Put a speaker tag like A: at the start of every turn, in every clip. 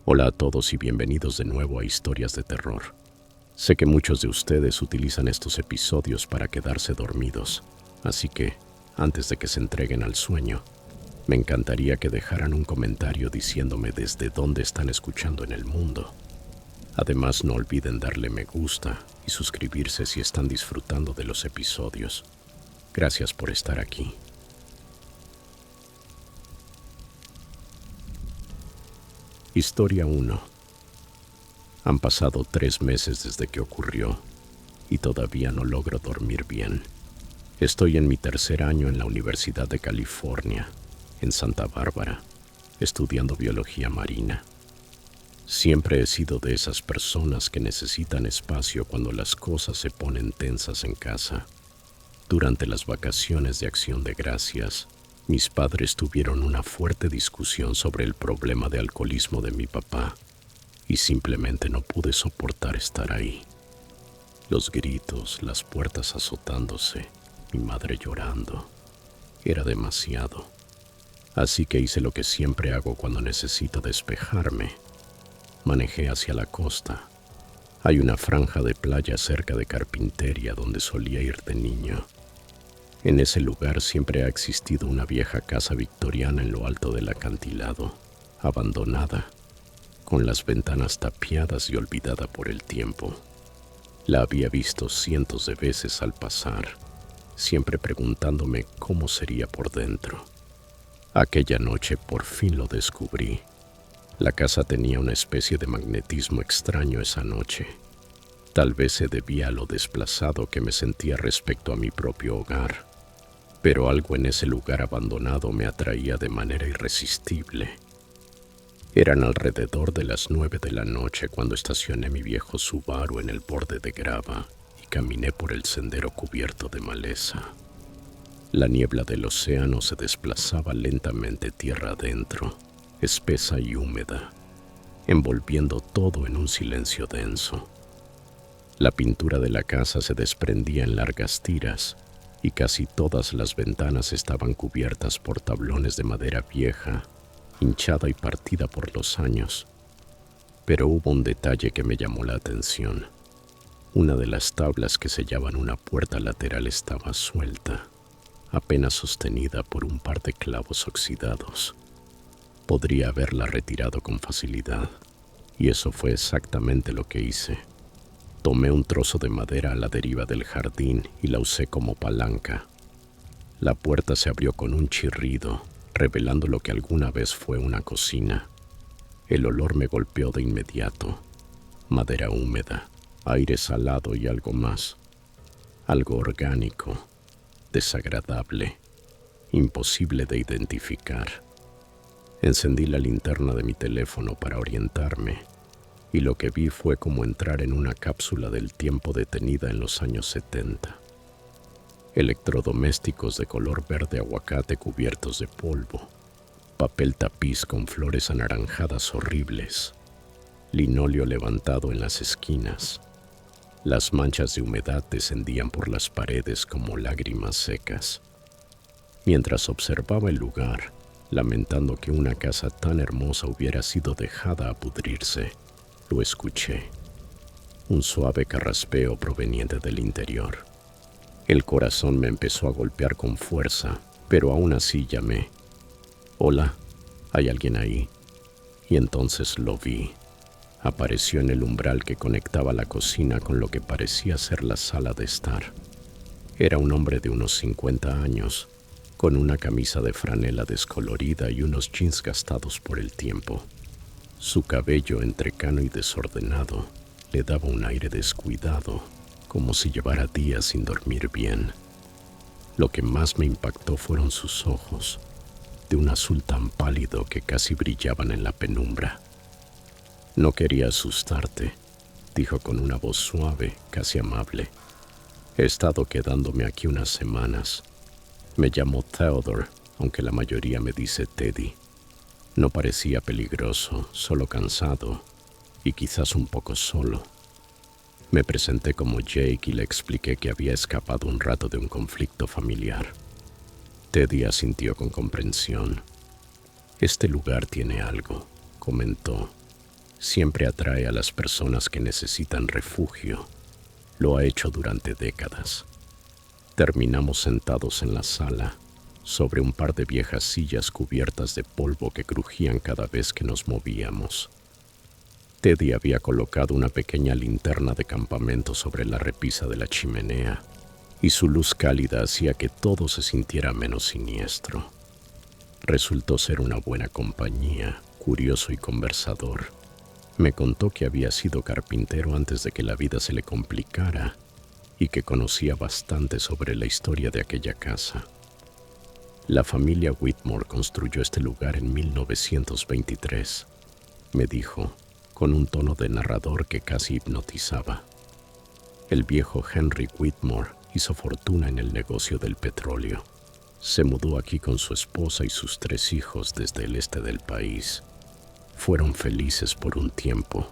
A: Hola a todos y bienvenidos de nuevo a Historias de Terror. Sé que muchos de ustedes utilizan estos episodios para quedarse dormidos, así que, antes de que se entreguen al sueño, me encantaría que dejaran un comentario diciéndome desde dónde están escuchando en el mundo. Además, no olviden darle me gusta y suscribirse si están disfrutando de los episodios. Gracias por estar aquí. Historia 1. Han pasado 3 meses desde que ocurrió y todavía no logro dormir bien. Estoy en mi tercer año en la Universidad de California, en Santa Bárbara, estudiando biología marina. Siempre he sido de esas personas que necesitan espacio cuando las cosas se ponen tensas en casa. Durante las vacaciones de Acción de Gracias, mis padres tuvieron una fuerte discusión sobre el problema de alcoholismo de mi papá y simplemente no pude soportar estar ahí. Los gritos, las puertas azotándose, mi madre llorando. Era demasiado. Así que hice lo que siempre hago cuando necesito despejarme. Manejé hacia la costa. Hay una franja de playa cerca de Carpinteria donde solía ir de niño. En ese lugar siempre ha existido una vieja casa victoriana en lo alto del acantilado, abandonada, con las ventanas tapiadas y olvidada por el tiempo. La había visto cientos de veces al pasar, siempre preguntándome cómo sería por dentro. Aquella noche por fin lo descubrí. La casa tenía una especie de magnetismo extraño esa noche. Tal vez se debía a lo desplazado que me sentía respecto a mi propio hogar, pero algo en ese lugar abandonado me atraía de manera irresistible. Eran alrededor de las 9 de la noche cuando estacioné mi viejo Subaru en el borde de grava y caminé por el sendero cubierto de maleza. La niebla del océano se desplazaba lentamente tierra adentro, espesa y húmeda, envolviendo todo en un silencio denso. La pintura de la casa se desprendía en largas tiras y casi todas las ventanas estaban cubiertas por tablones de madera vieja, hinchada y partida por los años. Pero hubo un detalle que me llamó la atención. Una de las tablas que sellaban una puerta lateral estaba suelta, apenas sostenida por un par de clavos oxidados. Podría haberla retirado con facilidad, y eso fue exactamente lo que hice. Tomé un trozo de madera a la deriva del jardín y la usé como palanca. La puerta se abrió con un chirrido, revelando lo que alguna vez fue una cocina. El olor me golpeó de inmediato. Madera húmeda, aire salado y algo más. Algo orgánico, desagradable, imposible de identificar. Encendí la linterna de mi teléfono para orientarme, y lo que vi fue como entrar en una cápsula del tiempo detenida en los años 70. Electrodomésticos de color verde aguacate cubiertos de polvo, papel tapiz con flores anaranjadas horribles, linóleo levantado en las esquinas. Las manchas de humedad descendían por las paredes como lágrimas secas. Mientras observaba el lugar, lamentando que una casa tan hermosa hubiera sido dejada a pudrirse, lo escuché. Un suave carraspeo proveniente del interior. El corazón me empezó a golpear con fuerza, pero aún así llamé. «Hola, ¿hay alguien ahí?» Y entonces lo vi. Apareció en el umbral que conectaba la cocina con lo que parecía ser la sala de estar. Era un hombre de unos 50 años, con una camisa de franela descolorida y unos jeans gastados por el tiempo. Su cabello entrecano y desordenado le daba un aire descuidado, como si llevara días sin dormir bien. Lo que más me impactó fueron sus ojos, de un azul tan pálido que casi brillaban en la penumbra. «No quería asustarte», dijo con una voz suave, casi amable. «He estado quedándome aquí unas semanas. Me llamo Theodore, aunque la mayoría me dice Teddy». No parecía peligroso, solo cansado y quizás un poco solo. Me presenté como Jake y le expliqué que había escapado un rato de un conflicto familiar. Teddy asintió con comprensión. «Este lugar tiene algo», comentó. Siempre atrae a las personas que necesitan refugio. Lo ha hecho durante décadas. Terminamos sentados en la sala, sobre un par de viejas sillas cubiertas de polvo que crujían cada vez que nos movíamos. Teddy había colocado una pequeña linterna de campamento sobre la repisa de la chimenea, y su luz cálida hacía que todo se sintiera menos siniestro. Resultó ser una buena compañía, curioso y conversador. Me contó que había sido carpintero antes de que la vida se le complicara y que conocía bastante sobre la historia de aquella casa. La familia Whitmore construyó este lugar en 1923, me dijo, con un tono de narrador que casi hipnotizaba. El viejo Henry Whitmore hizo fortuna en el negocio del petróleo. Se mudó aquí con su esposa y sus 3 hijos desde el este del país. Fueron felices por un tiempo,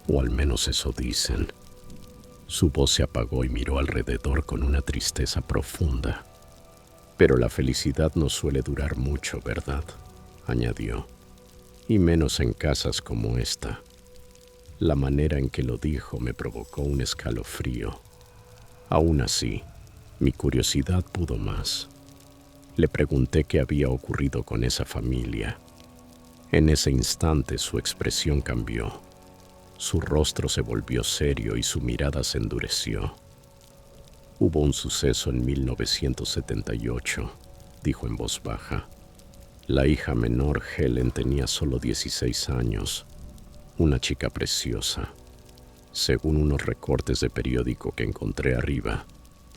A: o al menos eso dicen. Su voz se apagó y miró alrededor con una tristeza profunda. Pero la felicidad no suele durar mucho, ¿verdad?, añadió, y menos en casas como esta. La manera en que lo dijo me provocó un escalofrío. Aún así, mi curiosidad pudo más. Le pregunté qué había ocurrido con esa familia. En ese instante su expresión cambió. Su rostro se volvió serio y su mirada se endureció. Hubo un suceso en 1978, dijo en voz baja. La hija menor, Helen, tenía solo 16 años, una chica preciosa. Según unos recortes de periódico que encontré arriba,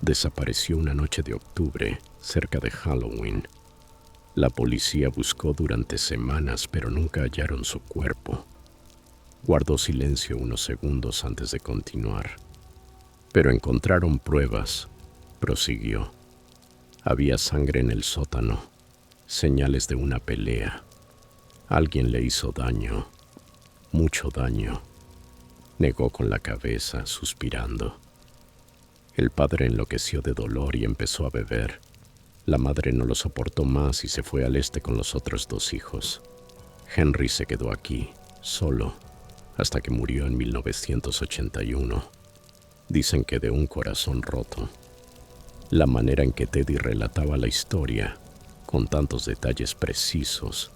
A: desapareció una noche de octubre, cerca de Halloween. La policía buscó durante semanas, pero nunca hallaron su cuerpo. Guardó silencio unos segundos antes de continuar. Pero encontraron pruebas, prosiguió. Había sangre en el sótano, señales de una pelea. Alguien le hizo daño, mucho daño. Negó con la cabeza, suspirando. El padre enloqueció de dolor y empezó a beber. La madre no lo soportó más y se fue al este con los otros 2 hijos. Henry se quedó aquí, solo, hasta que murió en 1981. Dicen que de un corazón roto. La manera en que Teddy relataba la historia, con tantos detalles precisos,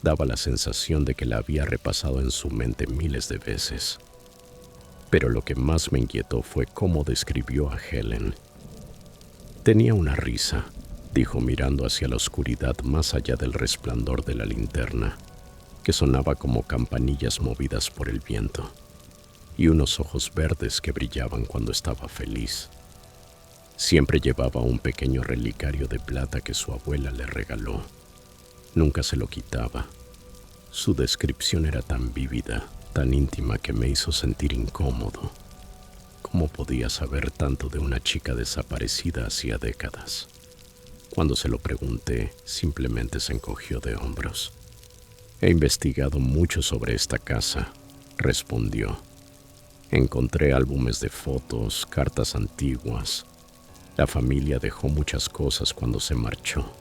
A: daba la sensación de que la había repasado en su mente miles de veces. Pero lo que más me inquietó fue cómo describió a Helen. Tenía una risa, dijo mirando hacia la oscuridad más allá del resplandor de la linterna, que sonaba como campanillas movidas por el viento, y unos ojos verdes que brillaban cuando estaba feliz. Siempre llevaba un pequeño relicario de plata que su abuela le regaló. Nunca se lo quitaba. Su descripción era tan vívida, tan íntima, que me hizo sentir incómodo. ¿Cómo podía saber tanto de una chica desaparecida hacía décadas? Cuando se lo pregunté, simplemente se encogió de hombros. He investigado mucho sobre esta casa, respondió. Encontré álbumes de fotos, cartas antiguas. La familia dejó muchas cosas cuando se marchó,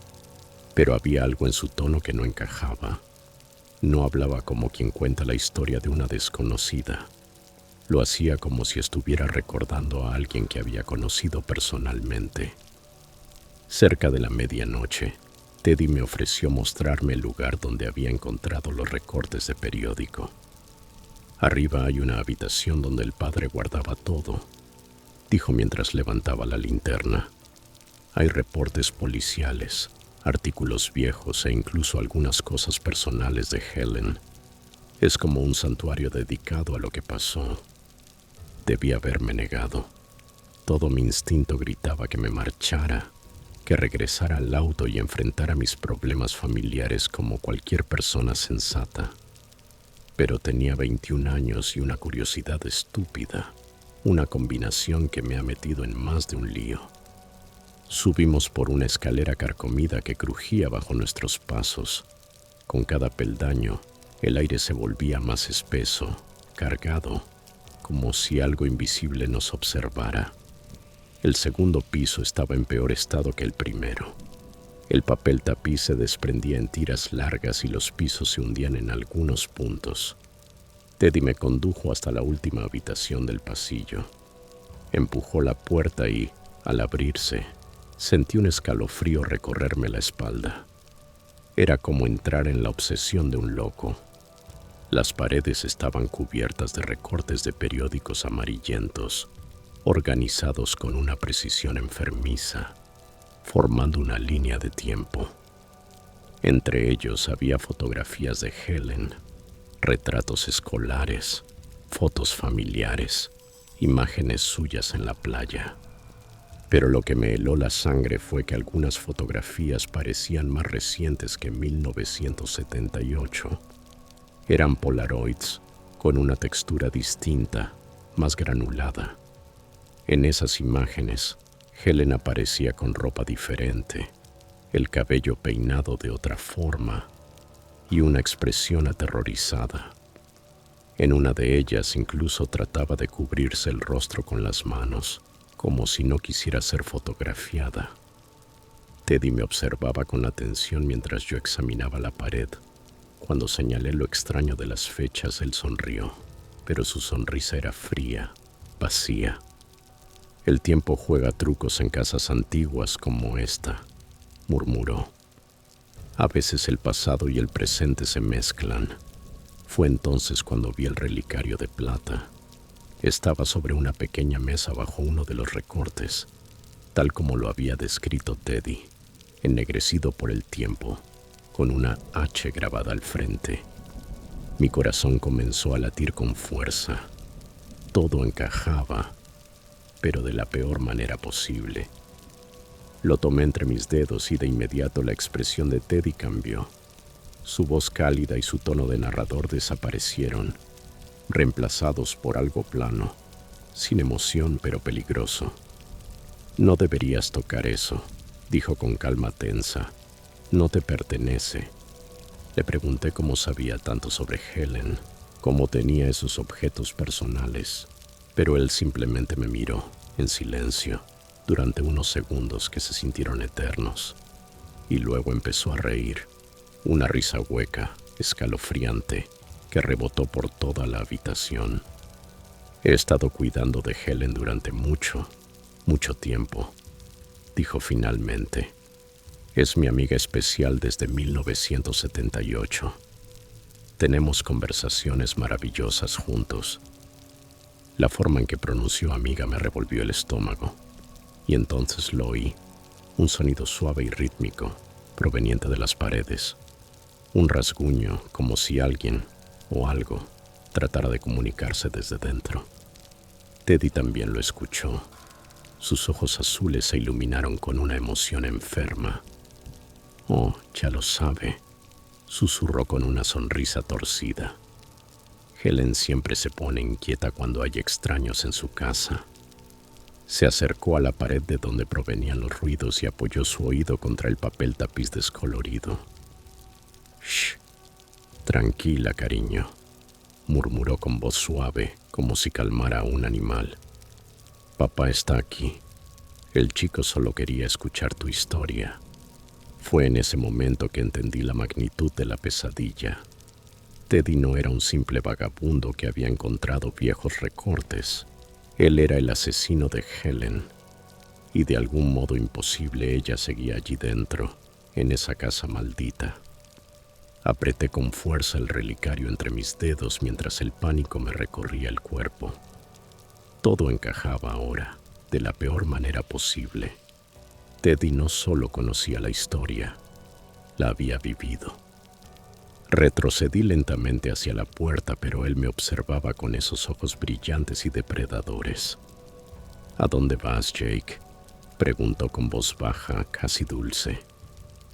A: pero había algo en su tono que no encajaba. No hablaba como quien cuenta la historia de una desconocida. Lo hacía como si estuviera recordando a alguien que había conocido personalmente. Cerca de la medianoche, Teddy me ofreció mostrarme el lugar donde había encontrado los recortes de periódico. Arriba hay una habitación donde el padre guardaba todo, dijo mientras levantaba la linterna. Hay reportes policiales, artículos viejos e incluso algunas cosas personales de Helen. Es como un santuario dedicado a lo que pasó. Debí haberme negado. Todo mi instinto gritaba que me marchara, que regresara al auto y enfrentara mis problemas familiares como cualquier persona sensata. Pero tenía 21 años y una curiosidad estúpida, una combinación que me ha metido en más de un lío. Subimos por una escalera carcomida que crujía bajo nuestros pasos. Con cada peldaño, el aire se volvía más espeso, cargado, como si algo invisible nos observara. El segundo piso estaba en peor estado que el primero. El papel tapiz se desprendía en tiras largas y los pisos se hundían en algunos puntos. Teddy me condujo hasta la última habitación del pasillo. Empujó la puerta y, al abrirse, sentí un escalofrío recorrerme la espalda. Era como entrar en la obsesión de un loco. Las paredes estaban cubiertas de recortes de periódicos amarillentos, organizados con una precisión enfermiza, formando una línea de tiempo. Entre ellos había fotografías de Helen, retratos escolares, fotos familiares, imágenes suyas en la playa. Pero lo que me heló la sangre fue que algunas fotografías parecían más recientes que 1978. Eran Polaroids con una textura distinta, más granulada. En esas imágenes, Helen aparecía con ropa diferente, el cabello peinado de otra forma y una expresión aterrorizada. En una de ellas incluso trataba de cubrirse el rostro con las manos, como si no quisiera ser fotografiada. Teddy me observaba con atención mientras yo examinaba la pared. Cuando señalé lo extraño de las fechas, él sonrió, pero su sonrisa era fría, vacía. El tiempo juega trucos en casas antiguas como esta, murmuró. A veces el pasado y el presente se mezclan. Fue entonces cuando vi el relicario de plata. Estaba sobre una pequeña mesa bajo uno de los recortes, tal como lo había descrito Teddy, ennegrecido por el tiempo, con una H grabada al frente. Mi corazón comenzó a latir con fuerza. Todo encajaba, pero de la peor manera posible. Lo tomé entre mis dedos y de inmediato la expresión de Teddy cambió. Su voz cálida y su tono de narrador desaparecieron, reemplazados por algo plano, sin emoción pero peligroso. No deberías tocar eso, dijo con calma tensa. No te pertenece. Le pregunté cómo sabía tanto sobre Helen, cómo tenía esos objetos personales, pero él simplemente me miró, en silencio, durante unos segundos que se sintieron eternos, y luego empezó a reír, una risa hueca, escalofriante, que rebotó por toda la habitación. He estado cuidando de Helen durante mucho tiempo, dijo finalmente. Es mi amiga especial desde 1978. Tenemos conversaciones maravillosas juntos. La forma en que pronunció amiga me revolvió el estómago, y entonces lo oí, un sonido suave y rítmico, proveniente de las paredes. Un rasguño, como si alguien o algo tratara de comunicarse desde dentro. Teddy también lo escuchó. Sus ojos azules se iluminaron con una emoción enferma. Oh, ya lo sabe, susurró con una sonrisa torcida. Helen siempre se pone inquieta cuando hay extraños en su casa. Se acercó a la pared de donde provenían los ruidos y apoyó su oído contra el papel tapiz descolorido. Shh, tranquila, cariño, murmuró con voz suave, como si calmara a un animal. Papá está aquí. El chico solo quería escuchar tu historia. Fue en ese momento que entendí la magnitud de la pesadilla. Teddy no era un simple vagabundo que había encontrado viejos recortes. Él era el asesino de Helen, y de algún modo imposible ella seguía allí dentro, en esa casa maldita. Apreté con fuerza el relicario entre mis dedos mientras el pánico me recorría el cuerpo. Todo encajaba ahora, de la peor manera posible. Teddy no solo conocía la historia, la había vivido. Retrocedí lentamente hacia la puerta, pero él me observaba con esos ojos brillantes y depredadores. ¿A dónde vas, Jake?, preguntó con voz baja, casi dulce.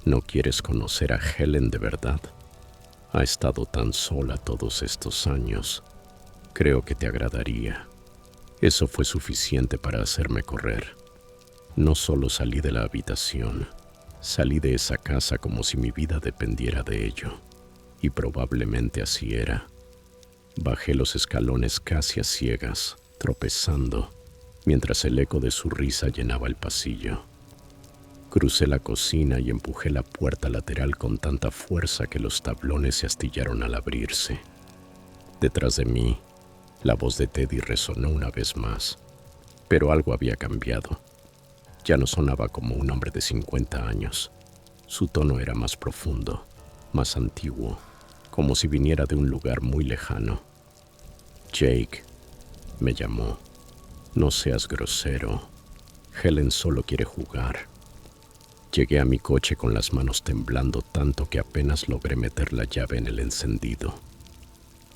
A: ¿No quieres conocer a Helen de verdad? Ha estado tan sola todos estos años. Creo que te agradaría. Eso fue suficiente para hacerme correr. No solo salí de la habitación, salí de esa casa como si mi vida dependiera de ello. Y probablemente así era. Bajé los escalones casi a ciegas, tropezando, mientras el eco de su risa llenaba el pasillo. Crucé la cocina y empujé la puerta lateral con tanta fuerza que los tablones se astillaron al abrirse. Detrás de mí, la voz de Teddy resonó una vez más, pero algo había cambiado. Ya no sonaba como un hombre de 50 años. Su tono era más profundo, más antiguo, como si viniera de un lugar muy lejano. Jake, me llamó. No seas grosero. Helen solo quiere jugar. Llegué a mi coche con las manos temblando tanto que apenas logré meter la llave en el encendido.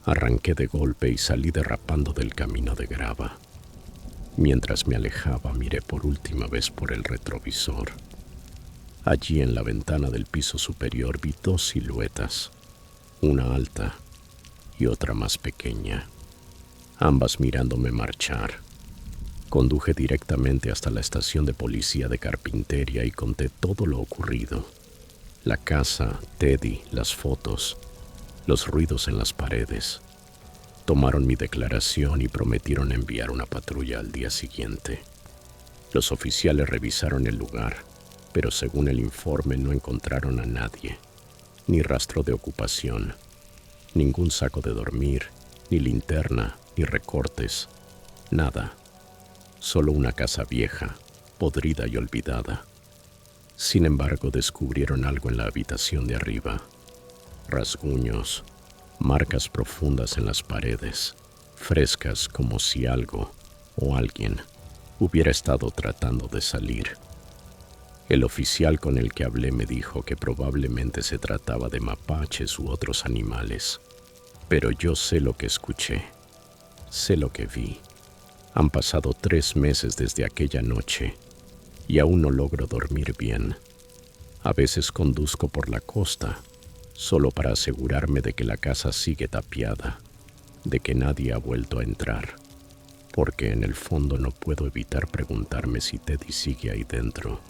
A: Arranqué de golpe y salí derrapando del camino de grava. Mientras me alejaba, miré por última vez por el retrovisor. Allí en la ventana del piso superior vi dos siluetas, una alta y otra más pequeña, ambas mirándome marchar. Conduje directamente hasta la estación de policía de Carpinteria y conté todo lo ocurrido. La casa, Teddy, las fotos, los ruidos en las paredes. Tomaron mi declaración y prometieron enviar una patrulla al día siguiente. Los oficiales revisaron el lugar, pero según el informe no encontraron a nadie, ni rastro de ocupación, ningún saco de dormir, ni linterna, ni recortes, nada. Solo una casa vieja, podrida y olvidada. Sin embargo, descubrieron algo en la habitación de arriba. Rasguños, marcas profundas en las paredes, frescas como si algo o alguien hubiera estado tratando de salir. El oficial con el que hablé me dijo que probablemente se trataba de mapaches u otros animales, pero yo sé lo que escuché, sé lo que vi. Han pasado 3 meses desde aquella noche y aún no logro dormir bien. A veces conduzco por la costa, solo para asegurarme de que la casa sigue tapiada, de que nadie ha vuelto a entrar, porque en el fondo no puedo evitar preguntarme si Teddy sigue ahí dentro,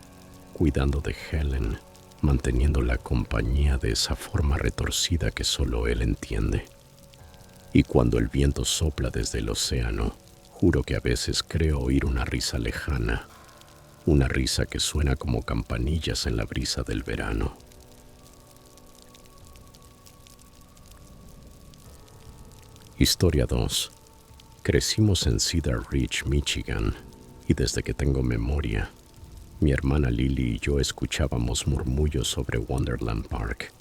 A: cuidando de Helen, manteniendo la compañía de esa forma retorcida que solo él entiende. Y cuando el viento sopla desde el océano, juro que a veces creo oír una risa lejana, una risa que suena como campanillas en la brisa del verano. Historia 2. Crecimos en Cedar Ridge, Michigan, y desde que tengo memoria, mi hermana Lily y yo escuchábamos murmullos sobre Wonderland Park.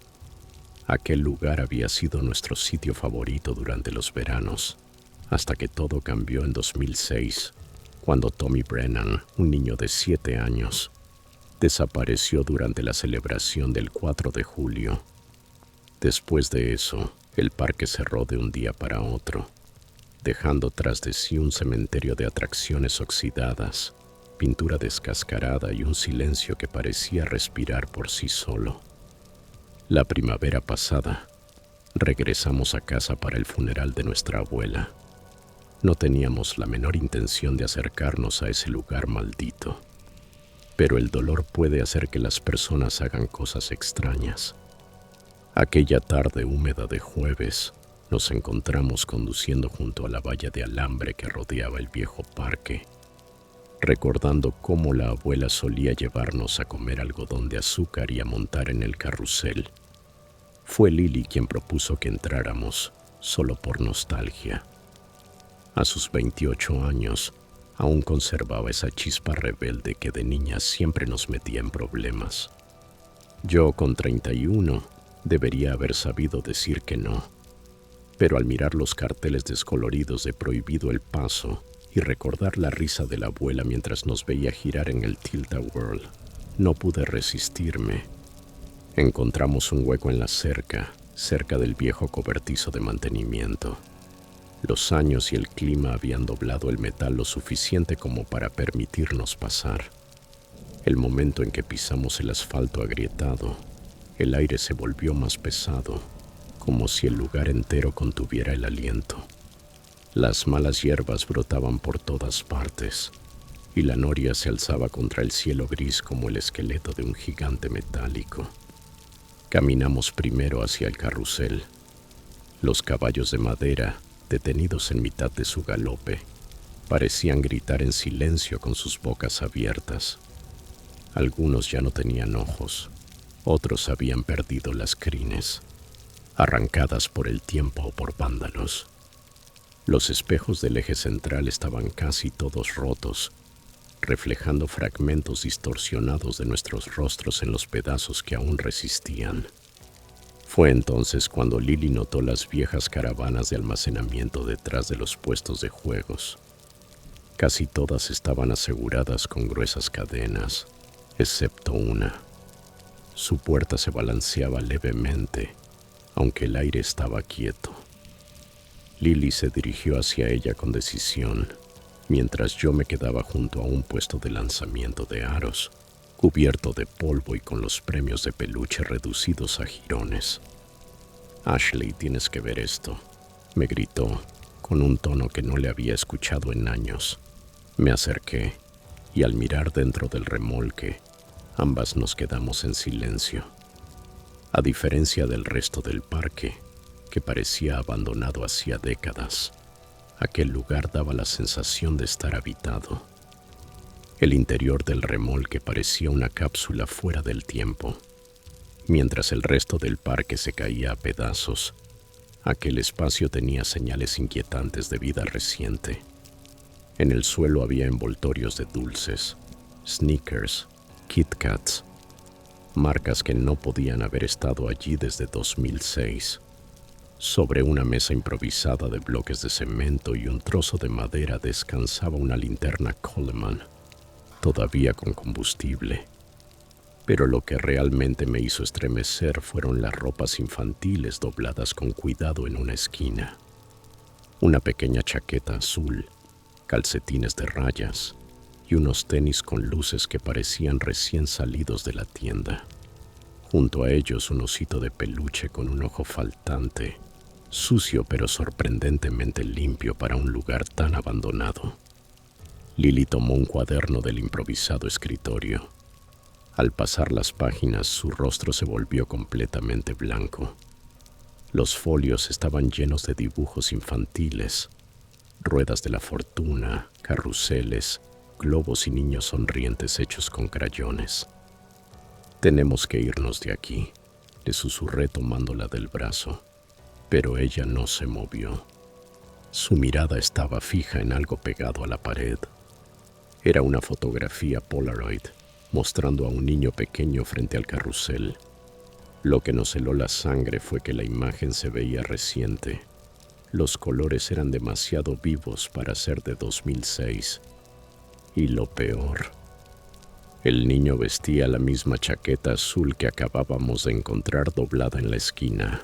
A: Aquel lugar había sido nuestro sitio favorito durante los veranos, hasta que todo cambió en 2006, cuando Tommy Brennan, un niño de 7 años, desapareció durante la celebración del 4 de julio. Después de eso, el parque cerró de un día para otro, dejando tras de sí un cementerio de atracciones oxidadas, pintura descascarada y un silencio que parecía respirar por sí solo. La primavera pasada, regresamos a casa para el funeral de nuestra abuela. No teníamos la menor intención de acercarnos a ese lugar maldito, pero el dolor puede hacer que las personas hagan cosas extrañas. Aquella tarde húmeda de jueves, nos encontramos conduciendo junto a la valla de alambre que rodeaba el viejo parque, recordando cómo la abuela solía llevarnos a comer algodón de azúcar y a montar en el carrusel. Fue Lily quien propuso que entráramos, solo por nostalgia. A sus 28 años, aún conservaba esa chispa rebelde que de niña siempre nos metía en problemas. Yo, con 31, debería haber sabido decir que no, pero al mirar los carteles descoloridos de prohibido el paso y recordar la risa de la abuela mientras nos veía girar en el Tilt-A-Whirl, no pude resistirme. Encontramos un hueco en la cerca, cerca del viejo cobertizo de mantenimiento. Los años y el clima habían doblado el metal lo suficiente como para permitirnos pasar. El momento en que pisamos el asfalto agrietado, el aire se volvió más pesado, como si el lugar entero contuviera el aliento. Las malas hierbas brotaban por todas partes, y la noria se alzaba contra el cielo gris como el esqueleto de un gigante metálico. Caminamos primero hacia el carrusel. Los caballos de madera, detenidos en mitad de su galope, parecían gritar en silencio con sus bocas abiertas. Algunos ya no tenían ojos, otros habían perdido las crines, arrancadas por el tiempo o por vándalos. Los espejos del eje central estaban casi todos rotos, reflejando fragmentos distorsionados de nuestros rostros en los pedazos que aún resistían. Fue entonces cuando Lily notó las viejas caravanas de almacenamiento detrás de los puestos de juegos. Casi todas estaban aseguradas con gruesas cadenas, excepto una. Su puerta se balanceaba levemente, aunque el aire estaba quieto. Lily se dirigió hacia ella con decisión, mientras yo me quedaba junto a un puesto de lanzamiento de aros, cubierto de polvo y con los premios de peluche reducidos a jirones. «Ashley, tienes que ver esto», me gritó, con un tono que no le había escuchado en años. Me acerqué, y al mirar dentro del remolque, ambas nos quedamos en silencio. A diferencia del resto del parque, que parecía abandonado hacía décadas, aquel lugar daba la sensación de estar habitado. El interior del remolque parecía una cápsula fuera del tiempo. Mientras el resto del parque se caía a pedazos, aquel espacio tenía señales inquietantes de vida reciente. En el suelo había envoltorios de dulces, Snickers, Kit Kats, marcas que no podían haber estado allí desde 2006. Sobre una mesa improvisada de bloques de cemento y un trozo de madera descansaba una linterna Coleman, todavía con combustible. Pero lo que realmente me hizo estremecer fueron las ropas infantiles dobladas con cuidado en una esquina. Una pequeña chaqueta azul, calcetines de rayas y unos tenis con luces que parecían recién salidos de la tienda. Junto a ellos un osito de peluche con un ojo faltante, sucio pero sorprendentemente limpio para un lugar tan abandonado. Lily tomó un cuaderno del improvisado escritorio. Al pasar las páginas, su rostro se volvió completamente blanco. Los folios estaban llenos de dibujos infantiles, ruedas de la fortuna, carruseles, globos y niños sonrientes hechos con crayones. «Tenemos que irnos de aquí», le susurré tomándola del brazo, pero ella no se movió. Su mirada estaba fija en algo pegado a la pared. Era una fotografía Polaroid, mostrando a un niño pequeño frente al carrusel. Lo que nos heló la sangre fue que la imagen se veía reciente. Los colores eran demasiado vivos para ser de 2006. Y lo peor, el niño vestía la misma chaqueta azul que acabábamos de encontrar doblada en la esquina.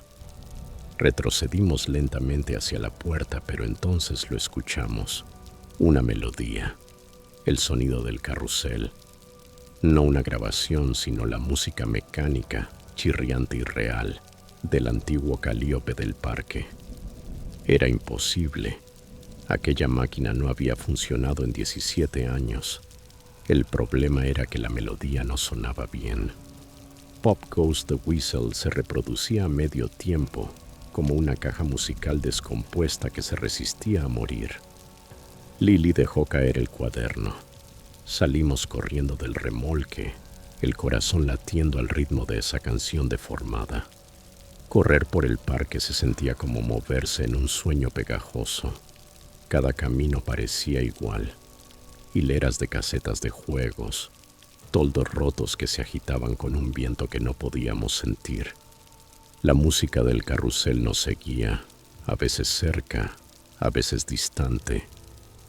A: Retrocedimos lentamente hacia la puerta, pero entonces lo escuchamos. Una melodía, el sonido del carrusel. No una grabación, sino la música mecánica, chirriante y real, del antiguo Calíope del parque. Era imposible. Aquella máquina no había funcionado en 17 años. El problema era que la melodía no sonaba bien. Pop Goes the Whistle se reproducía a medio tiempo, como una caja musical descompuesta que se resistía a morir. Lily dejó caer el cuaderno. Salimos corriendo del remolque, el corazón latiendo al ritmo de esa canción deformada. Correr por el parque se sentía como moverse en un sueño pegajoso. Cada camino parecía igual. Hileras de casetas de juegos, toldos rotos que se agitaban con un viento que no podíamos sentir. La música del carrusel nos seguía, a veces cerca, a veces distante,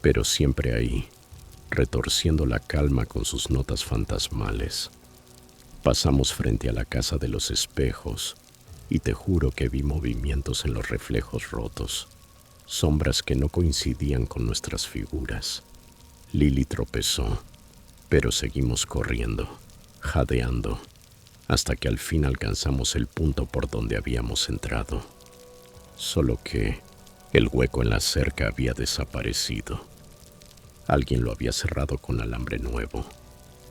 A: pero siempre ahí, retorciendo la calma con sus notas fantasmales. Pasamos frente a la casa de los espejos y te juro que vi movimientos en los reflejos rotos, sombras que no coincidían con nuestras figuras. Lily tropezó, pero seguimos corriendo, jadeando, hasta que al fin alcanzamos el punto por donde habíamos entrado. Solo que el hueco en la cerca había desaparecido. Alguien lo había cerrado con alambre nuevo,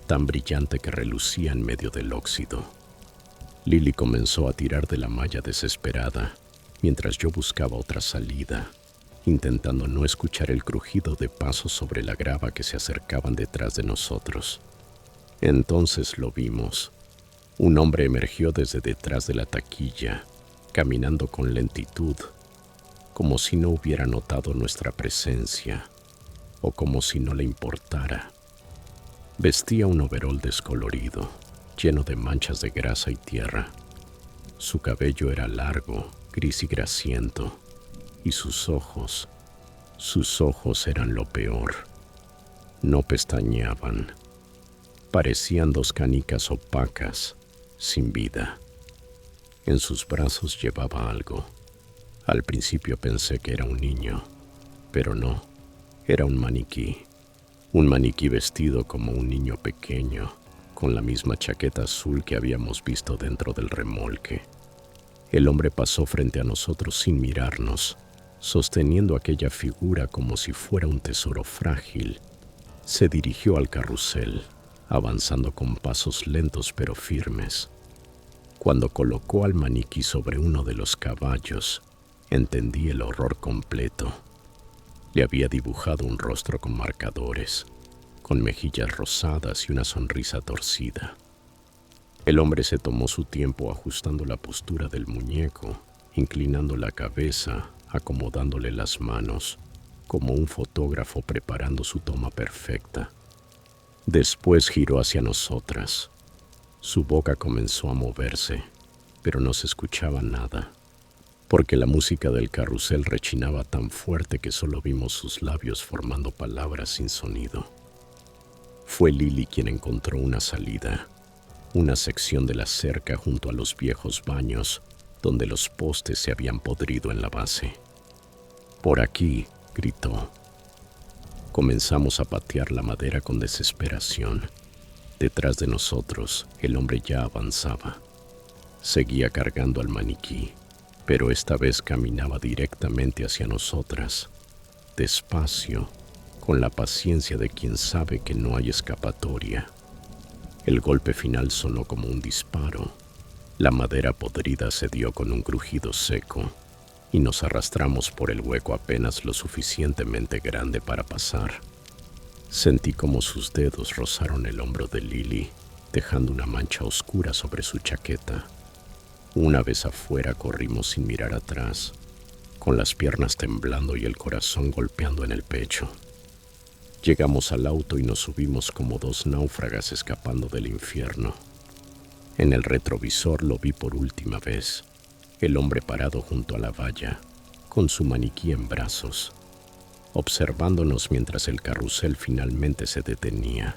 A: tan brillante que relucía en medio del óxido. Lily comenzó a tirar de la malla desesperada, mientras yo buscaba otra salida, intentando no escuchar el crujido de pasos sobre la grava que se acercaban detrás de nosotros. Entonces lo vimos. Un hombre emergió desde detrás de la taquilla, caminando con lentitud. como si no hubiera notado nuestra presencia o como si no le importara. Vestía un overol descolorido, lleno de manchas de grasa y tierra. Su cabello era largo, gris y grasiento, y sus ojos eran lo peor. No pestañeaban. Parecían dos canicas opacas, sin vida. En sus brazos llevaba algo. Al principio pensé que era un niño, pero no, era un maniquí vestido como un niño pequeño, con la misma chaqueta azul que habíamos visto dentro del remolque. El hombre pasó frente a nosotros sin mirarnos, sosteniendo aquella figura como si fuera un tesoro frágil. Se dirigió al carrusel, avanzando con pasos lentos pero firmes. Cuando colocó al maniquí sobre uno de los caballos, entendí el horror completo. Le había dibujado un rostro con marcadores, con mejillas rosadas y una sonrisa torcida. El hombre se tomó su tiempo ajustando la postura del muñeco, inclinando la cabeza, acomodándole las manos, como un fotógrafo preparando su toma perfecta. Después giró hacia nosotras. Su boca comenzó a moverse, pero no se escuchaba nada, porque la música del carrusel rechinaba tan fuerte que solo vimos sus labios formando palabras sin sonido. Fue Lily quien encontró una salida, una sección de la cerca junto a los viejos baños, donde los postes se habían podrido en la base. «Por aquí», gritó. Comenzamos a patear la madera con desesperación. Detrás de nosotros, el hombre ya avanzaba. Seguía cargando al maniquí, pero esta vez caminaba directamente hacia nosotras, despacio, con la paciencia de quien sabe que no hay escapatoria. El golpe final sonó como un disparo. La madera podrida se dio con un crujido seco y nos arrastramos por el hueco apenas lo suficientemente grande para pasar. Sentí como sus dedos rozaron el hombro de Lily, dejando una mancha oscura sobre su chaqueta. Una vez afuera corrimos sin mirar atrás, con las piernas temblando y el corazón golpeando en el pecho. Llegamos al auto y nos subimos como dos náufragas escapando del infierno. En el retrovisor lo vi por última vez, el hombre parado junto a la valla, con su maniquí en brazos, observándonos mientras el carrusel finalmente se detenía.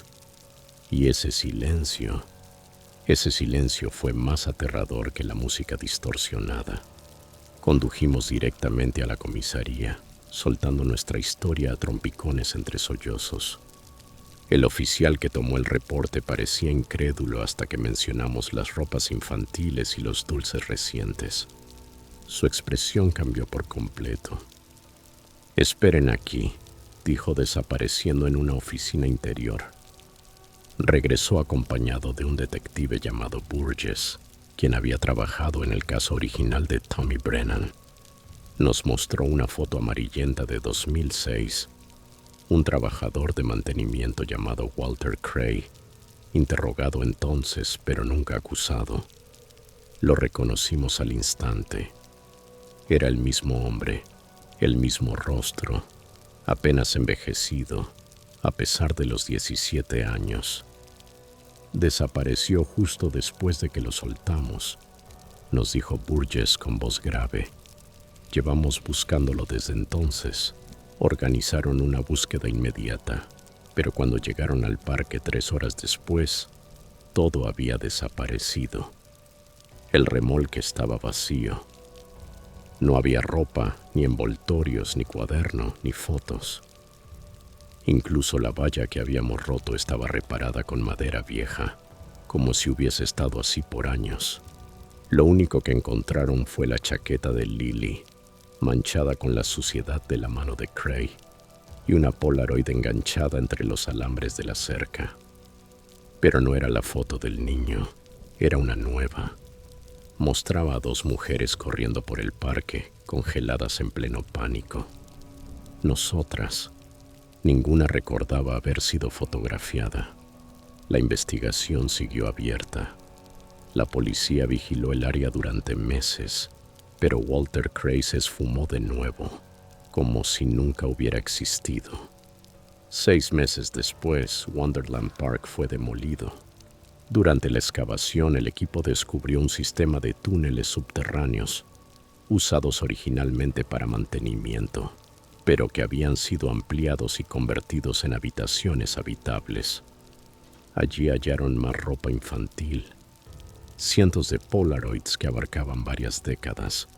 A: Y ese silencio fue más aterrador que la música distorsionada. Condujimos directamente a la comisaría, soltando nuestra historia a trompicones entre sollozos. El oficial que tomó el reporte parecía incrédulo hasta que mencionamos las ropas infantiles y los dulces recientes. Su expresión cambió por completo. «Esperen aquí», dijo desapareciendo en una oficina interior. Regresó acompañado de un detective llamado Burgess, quien había trabajado en el caso original de Tommy Brennan. Nos mostró una foto amarillenta de 2006, un trabajador de mantenimiento llamado Walter Cray, interrogado entonces pero nunca acusado. Lo reconocimos al instante. Era el mismo hombre, el mismo rostro, apenas envejecido, a pesar de los 17 años. Desapareció justo después de que lo soltamos, nos dijo Burgess con voz grave. Llevamos buscándolo desde entonces. Organizaron una búsqueda inmediata, pero cuando llegaron al parque 3 horas después, todo había desaparecido. El remolque estaba vacío. No había ropa, ni envoltorios, ni cuaderno, ni fotos. Incluso la valla que habíamos roto estaba reparada con madera vieja, como si hubiese estado así por años. Lo único que encontraron fue la chaqueta de Lily, manchada con la suciedad de la mano de Cray, y una Polaroid enganchada entre los alambres de la cerca. Pero no era la foto del niño, era una nueva. Mostraba a 2 mujeres corriendo por el parque, congeladas en pleno pánico. Nosotras. Ninguna recordaba haber sido fotografiada. La investigación siguió abierta. La policía vigiló el área durante meses, Pero Walter Cray se esfumó de nuevo, como si nunca hubiera existido. 6 meses después, Wonderland Park fue demolido. Durante la excavación, el equipo descubrió un sistema de túneles subterráneos, usados originalmente para mantenimiento, pero que habían sido ampliados y convertidos en habitaciones habitables. Allí hallaron más ropa infantil, cientos de Polaroids que abarcaban varias décadas,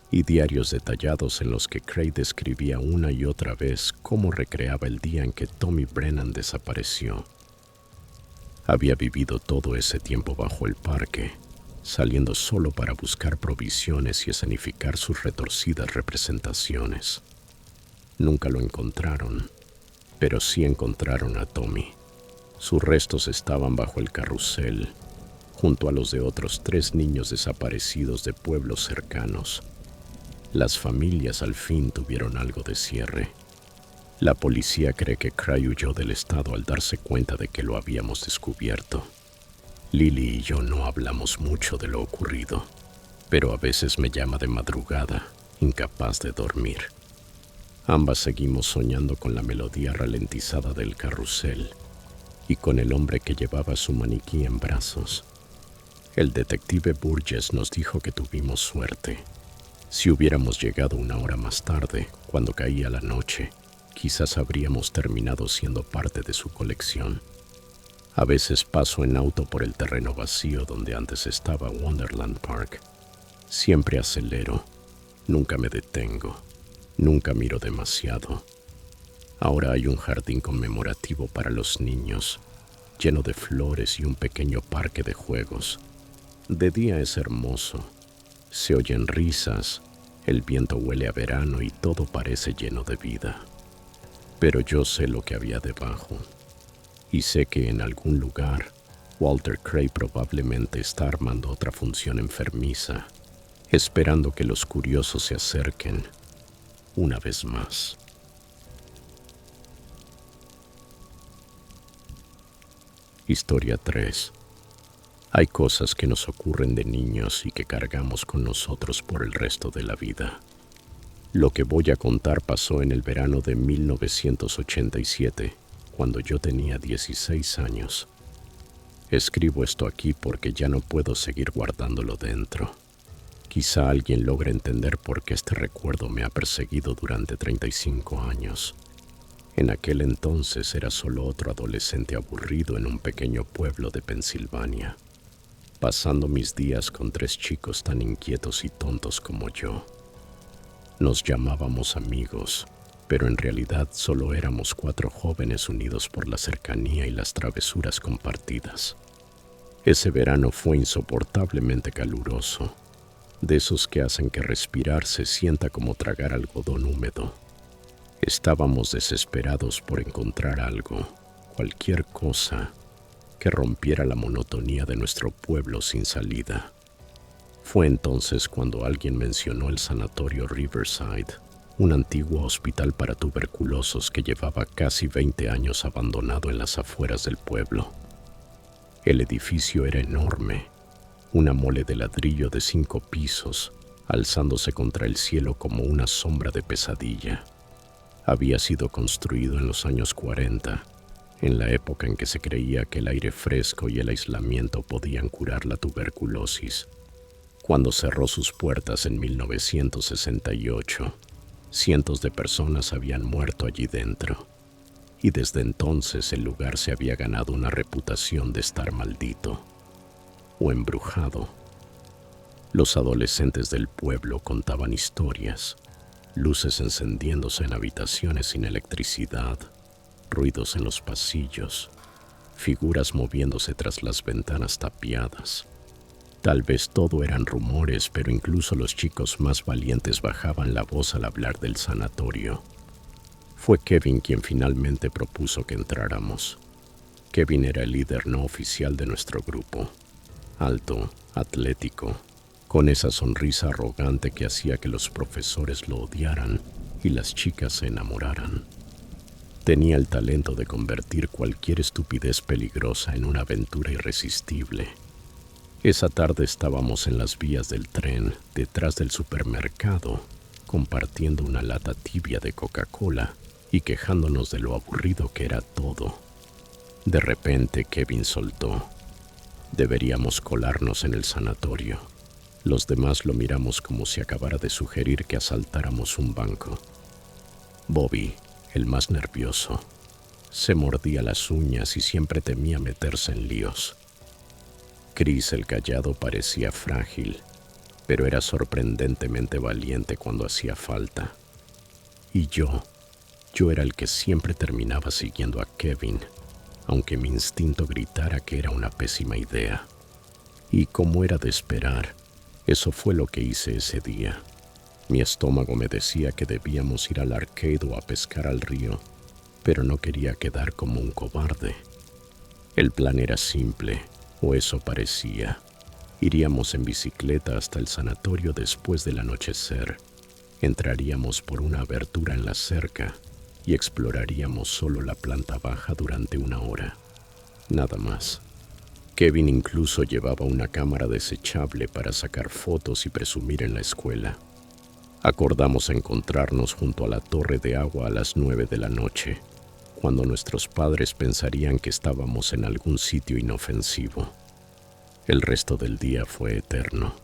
A: y diarios detallados en los que Cray describía una y otra vez cómo recreaba el día en que Tommy Brennan desapareció. Había vivido todo ese tiempo bajo el parque, saliendo solo para buscar provisiones y escenificar sus retorcidas representaciones. Nunca lo encontraron, pero sí encontraron a Tommy. Sus restos estaban bajo el carrusel, junto a los de otros 3 niños desaparecidos de pueblos cercanos. Las familias al fin tuvieron algo de cierre. La policía cree que Cray huyó del estado al darse cuenta de que lo habíamos descubierto. Lily y yo no hablamos mucho de lo ocurrido, pero a veces me llama de madrugada, incapaz de dormir. Ambas seguimos soñando con la melodía ralentizada del carrusel y con el hombre que llevaba su maniquí en brazos. El detective Burgess nos dijo que tuvimos suerte. Si hubiéramos llegado 1 hora más tarde, cuando caía la noche, quizás habríamos terminado siendo parte de su colección. A veces paso en auto por el terreno vacío donde antes estaba Wonderland Park. Siempre acelero, nunca me detengo, nunca miro demasiado. Ahora hay un jardín conmemorativo para los niños, lleno de flores y un pequeño parque de juegos. De día es hermoso, se oyen risas, el viento huele a verano y todo parece lleno de vida. Pero yo sé lo que había debajo, y sé que en algún lugar Walter Cray probablemente está armando otra función enfermiza, esperando que los curiosos se acerquen una vez más. Historia 3. Hay cosas que nos ocurren de niños y que cargamos con nosotros por el resto de la vida. Lo que voy a contar pasó en el verano de 1987, cuando yo tenía 16 años. Escribo esto aquí porque ya no puedo seguir guardándolo dentro. Quizá alguien logre entender por qué este recuerdo me ha perseguido durante 35 años. En aquel entonces era solo otro adolescente aburrido en un pequeño pueblo de Pensilvania, pasando mis días con 3 chicos tan inquietos y tontos como yo. Nos llamábamos amigos, pero en realidad solo éramos 4 jóvenes unidos por la cercanía y las travesuras compartidas. Ese verano fue insoportablemente caluroso, de esos que hacen que respirar se sienta como tragar algodón húmedo. Estábamos desesperados por encontrar algo, cualquier cosa, que rompiera la monotonía de nuestro pueblo sin salida. Fue entonces cuando alguien mencionó el sanatorio Riverside, un antiguo hospital para tuberculosos que llevaba casi 20 años abandonado en las afueras del pueblo. El edificio era enorme, una mole de ladrillo de 5 pisos, alzándose contra el cielo como una sombra de pesadilla. Había sido construido en los años 40, en la época en que se creía que el aire fresco y el aislamiento podían curar la tuberculosis. Cuando cerró sus puertas en 1968, cientos de personas habían muerto allí dentro, y desde entonces el lugar se había ganado una reputación de estar maldito o embrujado. Los adolescentes del pueblo contaban historias, luces encendiéndose en habitaciones sin electricidad, ruidos en los pasillos, figuras moviéndose tras las ventanas tapiadas. Tal vez todo eran rumores, pero incluso los chicos más valientes bajaban la voz al hablar del sanatorio. Fue Kevin quien finalmente propuso que entráramos. Kevin era el líder no oficial de nuestro grupo, alto, atlético, con esa sonrisa arrogante que hacía que los profesores lo odiaran y las chicas se enamoraran. Tenía el talento de convertir cualquier estupidez peligrosa en una aventura irresistible. Esa tarde estábamos en las vías del tren, detrás del supermercado, compartiendo una lata tibia de Coca-Cola y quejándonos de lo aburrido que era todo. De repente Kevin soltó: deberíamos colarnos en el sanatorio. Los demás lo miramos como si acabara de sugerir que asaltáramos un banco. Bobby, el más nervioso, se mordía las uñas y siempre temía meterse en líos. Chris, el callado, parecía frágil, pero era sorprendentemente valiente cuando hacía falta. Y yo era el que siempre terminaba siguiendo a Kevin, aunque mi instinto gritara que era una pésima idea. Y como era de esperar, eso fue lo que hice ese día. Mi estómago me decía que debíamos ir al arcade o a pescar al río, pero no quería quedar como un cobarde. El plan era simple, o eso parecía. Iríamos en bicicleta hasta el sanatorio después del anochecer. Entraríamos por una abertura en la cerca y exploraríamos solo la planta baja durante 1 hora. Nada más. Kevin incluso llevaba una cámara desechable para sacar fotos y presumir en la escuela. Acordamos encontrarnos junto a la torre de agua a las 9 de la noche, cuando nuestros padres pensarían que estábamos en algún sitio inofensivo. El resto del día fue eterno.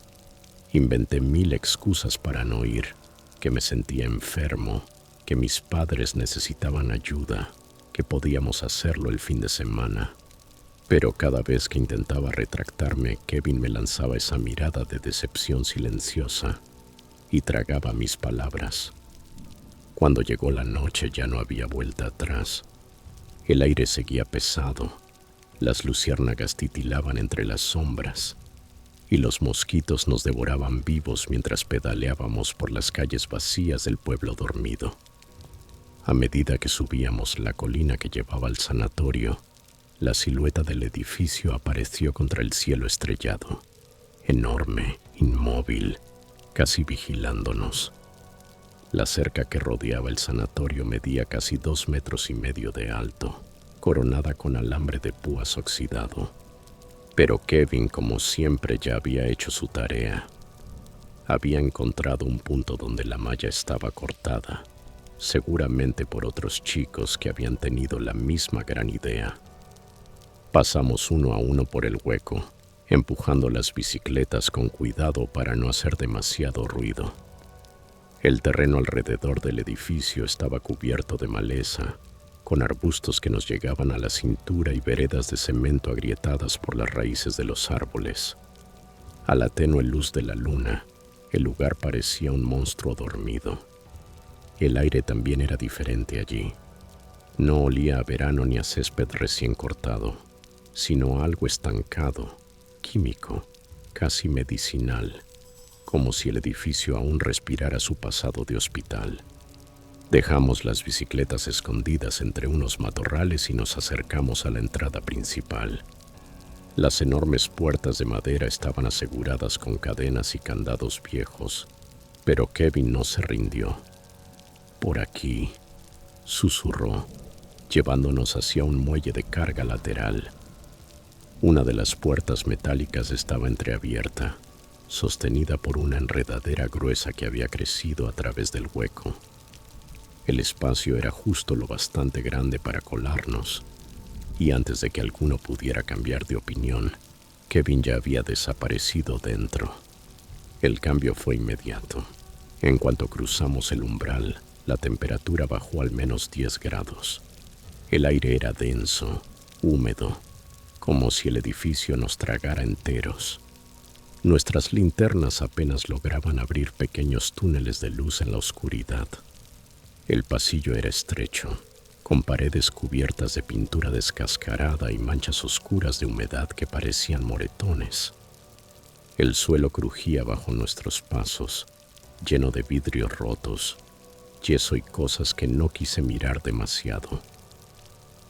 A: Inventé 1000 excusas para no ir, que me sentía enfermo, que mis padres necesitaban ayuda, que podíamos hacerlo el fin de semana. Pero cada vez que intentaba retractarme, Kevin me lanzaba esa mirada de decepción silenciosa y tragaba mis palabras. Cuando llegó la noche ya no había vuelta atrás. El aire seguía pesado, las luciérnagas titilaban entre las sombras y los mosquitos nos devoraban vivos mientras pedaleábamos por las calles vacías del pueblo dormido. A medida que subíamos la colina que llevaba al sanatorio, la silueta del edificio apareció contra el cielo estrellado, enorme, inmóvil, casi vigilándonos. La cerca que rodeaba el sanatorio medía casi 2,5 metros de alto, coronada con alambre de púas oxidado. Pero Kevin, como siempre, ya había hecho su tarea. Había encontrado un punto donde la malla estaba cortada, seguramente por otros chicos que habían tenido la misma gran idea. Pasamos 1 a 1 por el hueco, empujando las bicicletas con cuidado para no hacer demasiado ruido. El terreno alrededor del edificio estaba cubierto de maleza, con arbustos que nos llegaban a la cintura y veredas de cemento agrietadas por las raíces de los árboles. A la tenue luz de la luna, el lugar parecía un monstruo dormido. El aire también era diferente allí. No olía a verano ni a césped recién cortado, sino a algo estancado, químico, casi medicinal, como si el edificio aún respirara su pasado de hospital. Dejamos las bicicletas escondidas entre unos matorrales y nos acercamos a la entrada principal. Las enormes puertas de madera estaban aseguradas con cadenas y candados viejos, pero Kevin no se rindió. «Por aquí», susurró, llevándonos hacia un muelle de carga lateral. Una de las puertas metálicas estaba entreabierta, sostenida por una enredadera gruesa que había crecido a través del hueco. El espacio era justo lo bastante grande para colarnos, y antes de que alguno pudiera cambiar de opinión, Kevin ya había desaparecido dentro. El cambio fue inmediato. En cuanto cruzamos el umbral, la temperatura bajó al menos 10 grados. El aire era denso, húmedo, como si el edificio nos tragara enteros. Nuestras linternas apenas lograban abrir pequeños túneles de luz en la oscuridad. El pasillo era estrecho, con paredes cubiertas de pintura descascarada y manchas oscuras de humedad que parecían moretones. El suelo crujía bajo nuestros pasos, lleno de vidrios rotos, yeso y cosas que no quise mirar demasiado.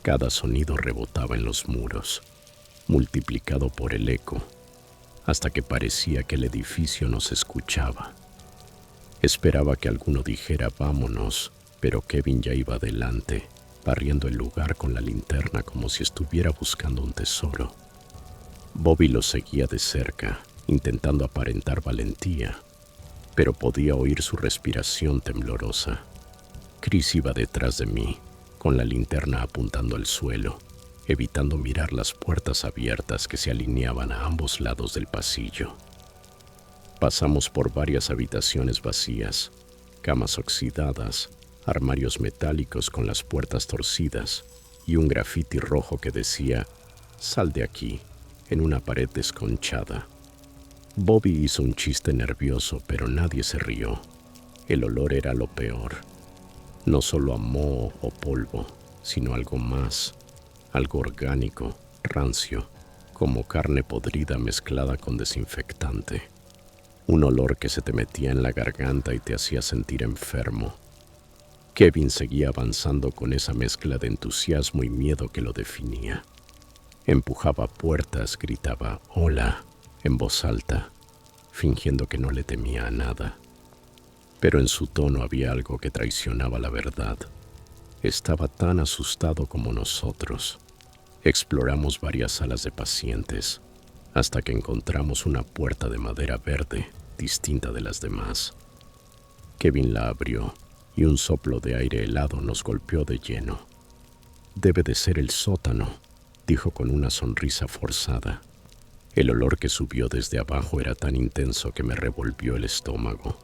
A: Cada sonido rebotaba en los muros, multiplicado por el eco, hasta que parecía que el edificio nos escuchaba. Esperaba que alguno dijera «vámonos», pero Kevin ya iba adelante, barriendo el lugar con la linterna como si estuviera buscando un tesoro. Bobby lo seguía de cerca, intentando aparentar valentía, pero podía oír su respiración temblorosa. Chris iba detrás de mí, con la linterna apuntando al suelo, evitando mirar las puertas abiertas que se alineaban a ambos lados del pasillo. Pasamos por varias habitaciones vacías, camas oxidadas, armarios metálicos con las puertas torcidas y un grafiti rojo que decía «Sal de aquí», en una pared desconchada. Bobby hizo un chiste nervioso, pero nadie se rió. El olor era lo peor. No solo a moho o polvo, sino algo más, algo orgánico, rancio, como carne podrida mezclada con desinfectante. Un olor que se te metía en la garganta y te hacía sentir enfermo. Kevin seguía avanzando con esa mezcla de entusiasmo y miedo que lo definía. Empujaba puertas, gritaba «Hola» en voz alta, fingiendo que no le temía a nada. Pero en su tono había algo que traicionaba la verdad. Estaba tan asustado como nosotros. Exploramos varias salas de pacientes, hasta que encontramos una puerta de madera verde, distinta de las demás. Kevin la abrió y un soplo de aire helado nos golpeó de lleno. «Debe de ser el sótano», dijo con una sonrisa forzada. El olor que subió desde abajo era tan intenso que me revolvió el estómago.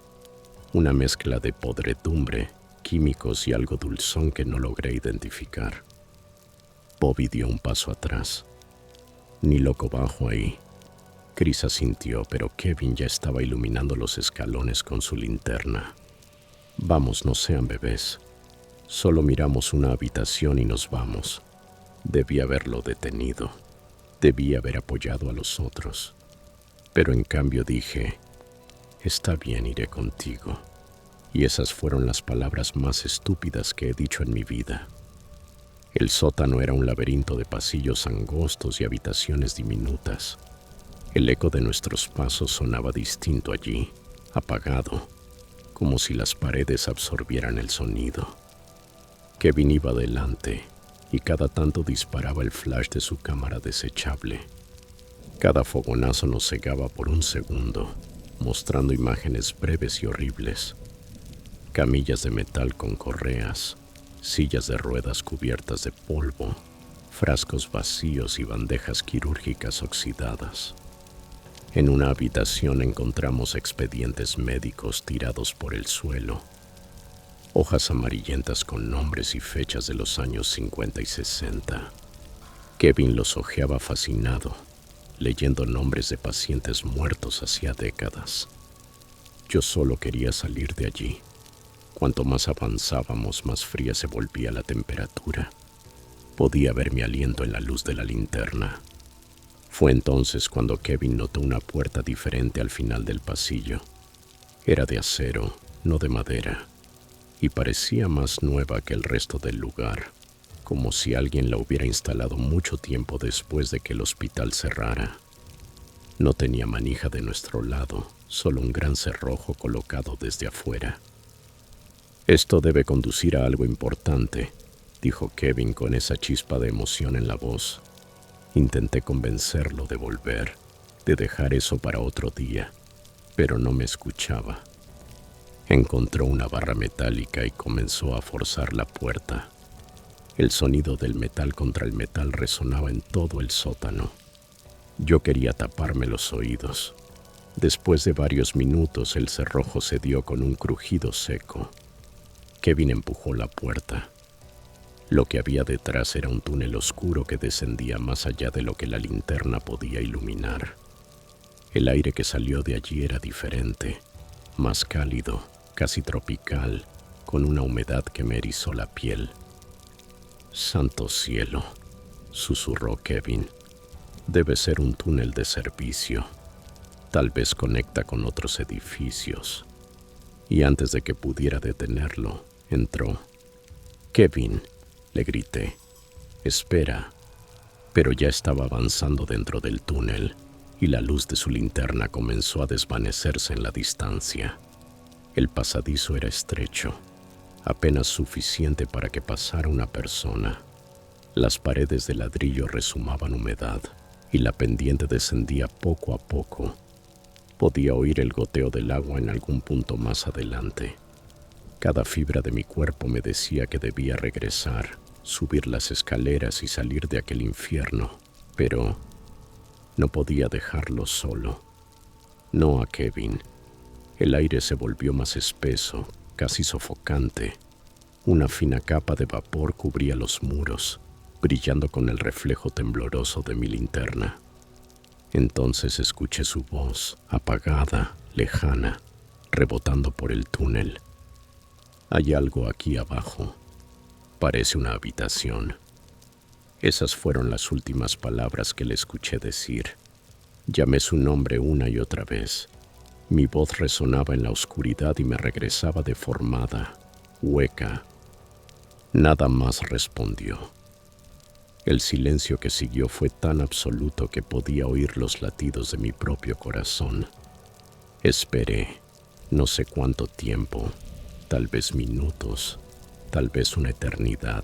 A: Una mezcla de podredumbre, químicos y algo dulzón que no logré identificar. Bobby dio un paso atrás. «Ni loco bajo ahí». Chris asintió, pero Kevin ya estaba iluminando los escalones con su linterna. «Vamos, no sean bebés. Solo miramos una habitación y nos vamos». Debí haberlo detenido. Debí haber apoyado a los otros. Pero en cambio dije, «Está bien, iré contigo». Y esas fueron las palabras más estúpidas que he dicho en mi vida. El sótano era un laberinto de pasillos angostos y habitaciones diminutas. El eco de nuestros pasos sonaba distinto allí, apagado, como si las paredes absorbieran el sonido. Kevin iba adelante y cada tanto disparaba el flash de su cámara desechable. Cada fogonazo nos cegaba por un segundo, mostrando imágenes breves y horribles. Camillas de metal con correas, sillas de ruedas cubiertas de polvo, frascos vacíos y bandejas quirúrgicas oxidadas. En una habitación encontramos expedientes médicos tirados por el suelo, hojas amarillentas con nombres y fechas de los años 50 y 60. Kevin los hojeaba fascinado, leyendo nombres de pacientes muertos hacía décadas. Yo solo quería salir de allí. Cuanto más avanzábamos, más fría se volvía la temperatura. Podía ver mi aliento en la luz de la linterna. Fue entonces cuando Kevin notó una puerta diferente al final del pasillo. Era de acero, no de madera, y parecía más nueva que el resto del lugar, como si alguien la hubiera instalado mucho tiempo después de que el hospital cerrara. No tenía manija de nuestro lado, solo un gran cerrojo colocado desde afuera. «Esto debe conducir a algo importante», dijo Kevin con esa chispa de emoción en la voz. Intenté convencerlo de volver, de dejar eso para otro día, pero no me escuchaba. Encontró una barra metálica y comenzó a forzar la puerta. El sonido del metal contra el metal resonaba en todo el sótano. Yo quería taparme los oídos. Después de varios minutos, el cerrojo cedió con un crujido seco. Kevin empujó la puerta. Lo que había detrás era un túnel oscuro que descendía más allá de lo que la linterna podía iluminar. El aire que salió de allí era diferente, más cálido, casi tropical, con una humedad que me erizó la piel. «Santo cielo», susurró Kevin. «Debe ser un túnel de servicio. Tal vez conecta con otros edificios». Y antes de que pudiera detenerlo, entró. «Kevin», le grité, «espera». Pero ya estaba avanzando dentro del túnel y la luz de su linterna comenzó a desvanecerse en la distancia. El pasadizo era estrecho, apenas suficiente para que pasara una persona. Las paredes de ladrillo rezumaban humedad. y la pendiente descendía poco a poco. Podía oír el goteo del agua en algún punto más adelante. Cada fibra de mi cuerpo me decía que debía regresar, subir las escaleras y salir de aquel infierno, pero no podía dejarlo solo. No a Kevin. El aire se volvió más espeso, casi sofocante. Una fina capa de vapor cubría los muros, brillando con el reflejo tembloroso de mi linterna. Entonces escuché su voz, apagada, lejana, rebotando por el túnel. Hay algo aquí abajo. Parece una habitación. Esas fueron las últimas palabras que le escuché decir. Llamé su nombre una y otra vez. Mi voz resonaba en la oscuridad y me regresaba deformada, hueca. Nada más respondió. El silencio que siguió fue tan absoluto que podía oír los latidos de mi propio corazón. Esperé, no sé cuánto tiempo, tal vez minutos, tal vez una eternidad,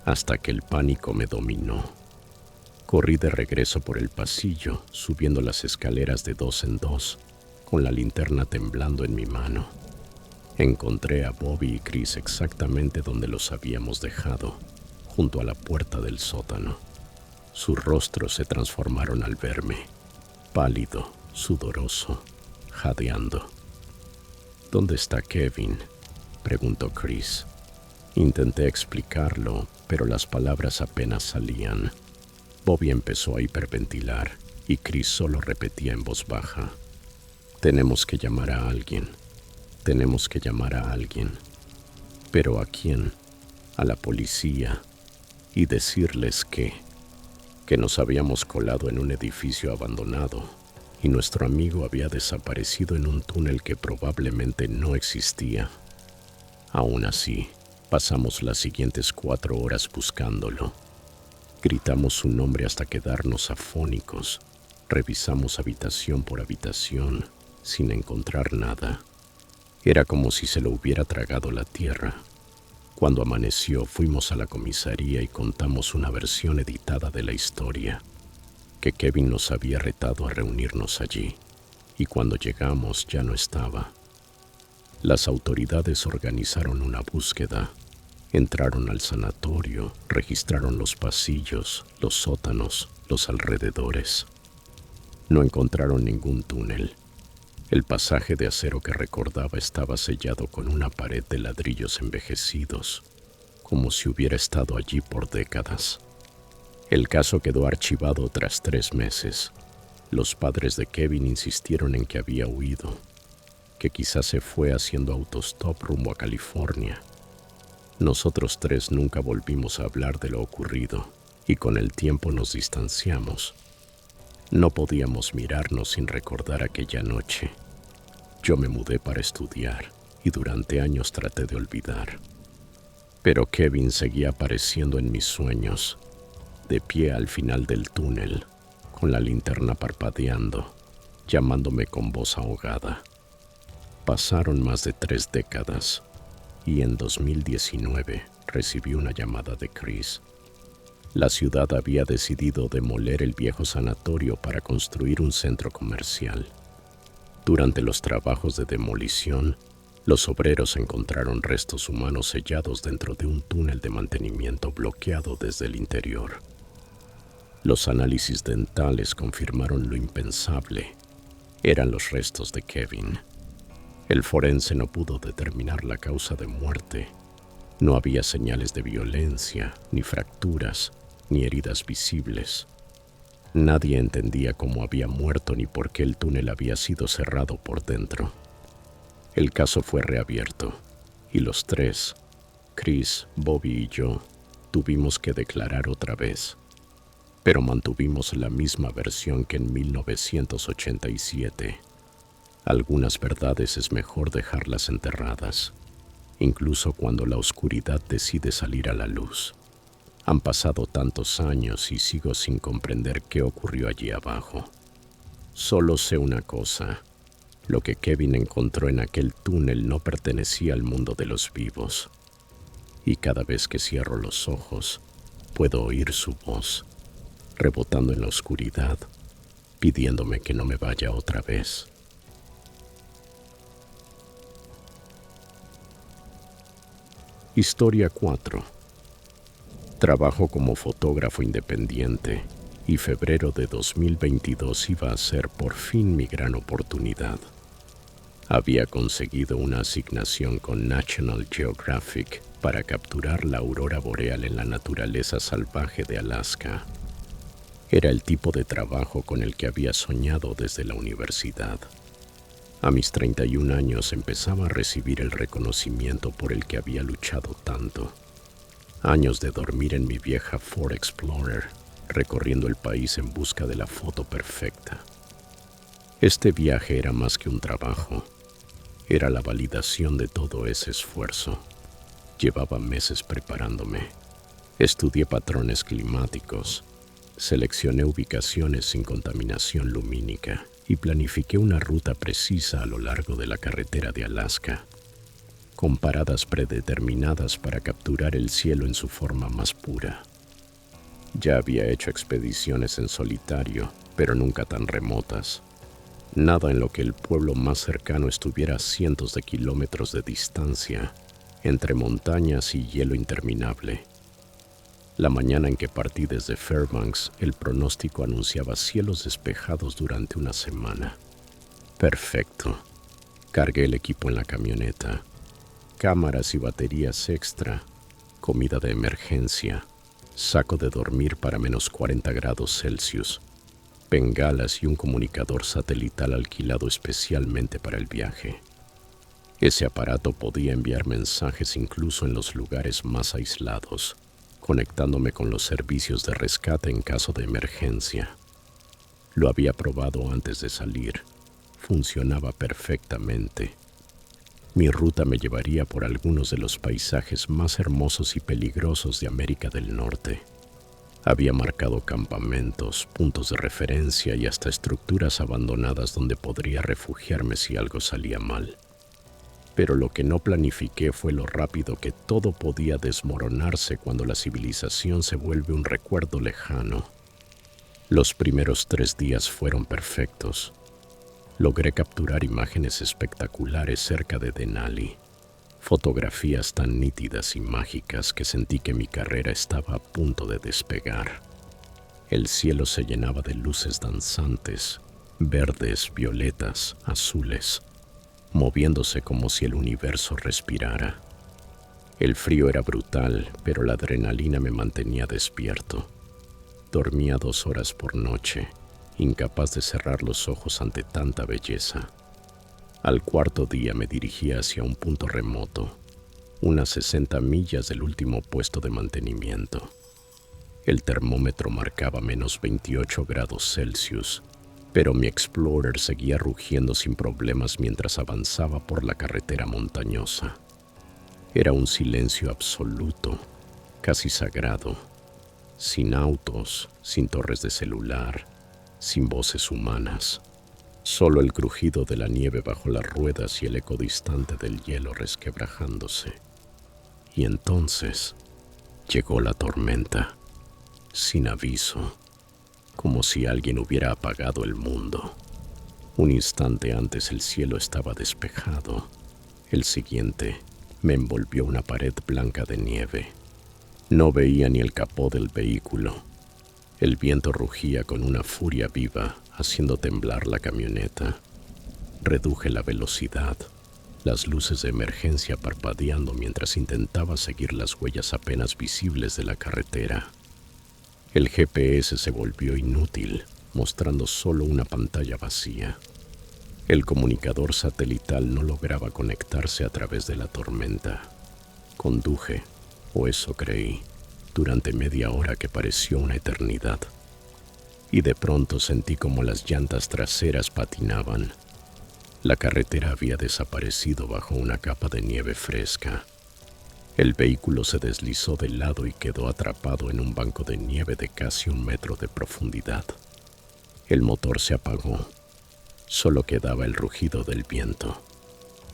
A: hasta que el pánico me dominó. Corrí de regreso por el pasillo, subiendo las escaleras de 2 en 2, con la linterna temblando en mi mano. Encontré a Bobby y Chris exactamente donde los habíamos dejado, junto a la puerta del sótano. Sus rostros se transformaron al verme, pálido, sudoroso, jadeando. ¿Dónde está Kevin?, preguntó Chris. Intenté explicarlo, pero las palabras apenas salían. Bobby empezó a hiperventilar y Chris solo repetía en voz baja: «Tenemos que llamar a alguien. Tenemos que llamar a alguien». ¿Pero a quién? A la policía. Y decirles que nos habíamos colado en un edificio abandonado y nuestro amigo había desaparecido en un túnel que probablemente no existía. Aún así, pasamos las siguientes 4 horas buscándolo. Gritamos su nombre hasta quedarnos afónicos. Revisamos habitación por habitación, sin encontrar nada. Era como si se lo hubiera tragado la tierra. Cuando amaneció, fuimos a la comisaría y contamos una versión editada de la historia, que Kevin nos había retado a reunirnos allí, y cuando llegamos ya no estaba. Las autoridades organizaron una búsqueda. Entraron al sanatorio, registraron los pasillos, los sótanos, los alrededores. No encontraron ningún túnel. El pasaje de acero que recordaba estaba sellado con una pared de ladrillos envejecidos, como si hubiera estado allí por décadas. El caso quedó archivado tras 3 meses. Los padres de Kevin insistieron en que había huido, que quizás se fue haciendo autostop rumbo a California. Nosotros 3 nunca volvimos a hablar de lo ocurrido y con el tiempo nos distanciamos. No podíamos mirarnos sin recordar aquella noche. Yo me mudé para estudiar y durante años traté de olvidar. Pero Kevin seguía apareciendo en mis sueños, de pie al final del túnel, con la linterna parpadeando, llamándome con voz ahogada. Pasaron más de 3 décadas y en 2019 recibí una llamada de Chris. La ciudad había decidido demoler el viejo sanatorio para construir un centro comercial. Durante los trabajos de demolición, los obreros encontraron restos humanos sellados dentro de un túnel de mantenimiento bloqueado desde el interior. Los análisis dentales confirmaron lo impensable. Eran los restos de Kevin. El forense no pudo determinar la causa de muerte. No había señales de violencia, ni fracturas, ni heridas visibles. Nadie entendía cómo había muerto ni por qué el túnel había sido cerrado por dentro. El caso fue reabierto y los 3, Chris, Bobby y yo, tuvimos que declarar otra vez. Pero mantuvimos la misma versión que en 1987. Algunas verdades es mejor dejarlas enterradas, incluso cuando la oscuridad decide salir a la luz. Han pasado tantos años y sigo sin comprender qué ocurrió allí abajo. Solo sé una cosa: lo que Kevin encontró en aquel túnel no pertenecía al mundo de los vivos. Y cada vez que cierro los ojos, puedo oír su voz, rebotando en la oscuridad, pidiéndome que no me vaya otra vez. Historia 4. Trabajo como fotógrafo independiente y febrero de 2022 iba a ser por fin mi gran oportunidad. Había conseguido una asignación con National Geographic para capturar la aurora boreal en la naturaleza salvaje de Alaska. Era el tipo de trabajo con el que había soñado desde la universidad. A mis 31 años empezaba a recibir el reconocimiento por el que había luchado tanto. Años de dormir en mi vieja Ford Explorer, recorriendo el país en busca de la foto perfecta. Este viaje era más que un trabajo. Era la validación de todo ese esfuerzo. Llevaba meses preparándome. Estudié patrones climáticos, seleccioné ubicaciones sin contaminación lumínica y planifiqué una ruta precisa a lo largo de la carretera de Alaska, con paradas predeterminadas para capturar el cielo en su forma más pura. Ya había hecho expediciones en solitario, pero nunca tan remotas. Nada en lo que el pueblo más cercano estuviera a cientos de kilómetros de distancia, entre montañas y hielo interminable. La mañana en que partí desde Fairbanks, el pronóstico anunciaba cielos despejados durante una semana. Perfecto. Cargué el equipo en la camioneta. Cámaras y baterías extra, comida de emergencia, saco de dormir para menos 40 grados Celsius, bengalas y un comunicador satelital alquilado especialmente para el viaje. Ese aparato podía enviar mensajes incluso en los lugares más aislados, conectándome con los servicios de rescate en caso de emergencia. Lo había probado antes de salir. Funcionaba perfectamente. Mi ruta me llevaría por algunos de los paisajes más hermosos y peligrosos de América del Norte. Había marcado campamentos, puntos de referencia y hasta estructuras abandonadas donde podría refugiarme si algo salía mal. Pero lo que no planifiqué fue lo rápido que todo podía desmoronarse cuando la civilización se vuelve un recuerdo lejano. Los primeros 3 días fueron perfectos. Logré capturar imágenes espectaculares cerca de Denali, fotografías tan nítidas y mágicas que sentí que mi carrera estaba a punto de despegar. El cielo se llenaba de luces danzantes, verdes, violetas, azules, moviéndose como si el universo respirara. El frío era brutal, pero la adrenalina me mantenía despierto. Dormía 2 horas por noche, incapaz de cerrar los ojos ante tanta belleza. Al cuarto día me dirigía hacia un punto remoto, unas 60 millas del último puesto de mantenimiento. El termómetro marcaba menos 28 grados Celsius, pero mi Explorer seguía rugiendo sin problemas mientras avanzaba por la carretera montañosa. Era un silencio absoluto, casi sagrado, sin autos, sin torres de celular, sin voces humanas, solo el crujido de la nieve bajo las ruedas y el eco distante del hielo resquebrajándose. Y entonces llegó la tormenta, sin aviso, como si alguien hubiera apagado el mundo. Un instante antes el cielo estaba despejado. El siguiente me envolvió una pared blanca de nieve. No veía ni el capó del vehículo. El viento rugía con una furia viva, haciendo temblar la camioneta. Reduje la velocidad, las luces de emergencia parpadeando mientras intentaba seguir las huellas apenas visibles de la carretera. El GPS se volvió inútil, mostrando solo una pantalla vacía. El comunicador satelital no lograba conectarse a través de la tormenta. Conduje, o eso creí, durante media hora que pareció una eternidad. Y de pronto sentí como las llantas traseras patinaban. La carretera había desaparecido bajo una capa de nieve fresca. El vehículo se deslizó de lado y quedó atrapado en un banco de nieve de casi 1 metro de profundidad. El motor se apagó. Solo quedaba el rugido del viento,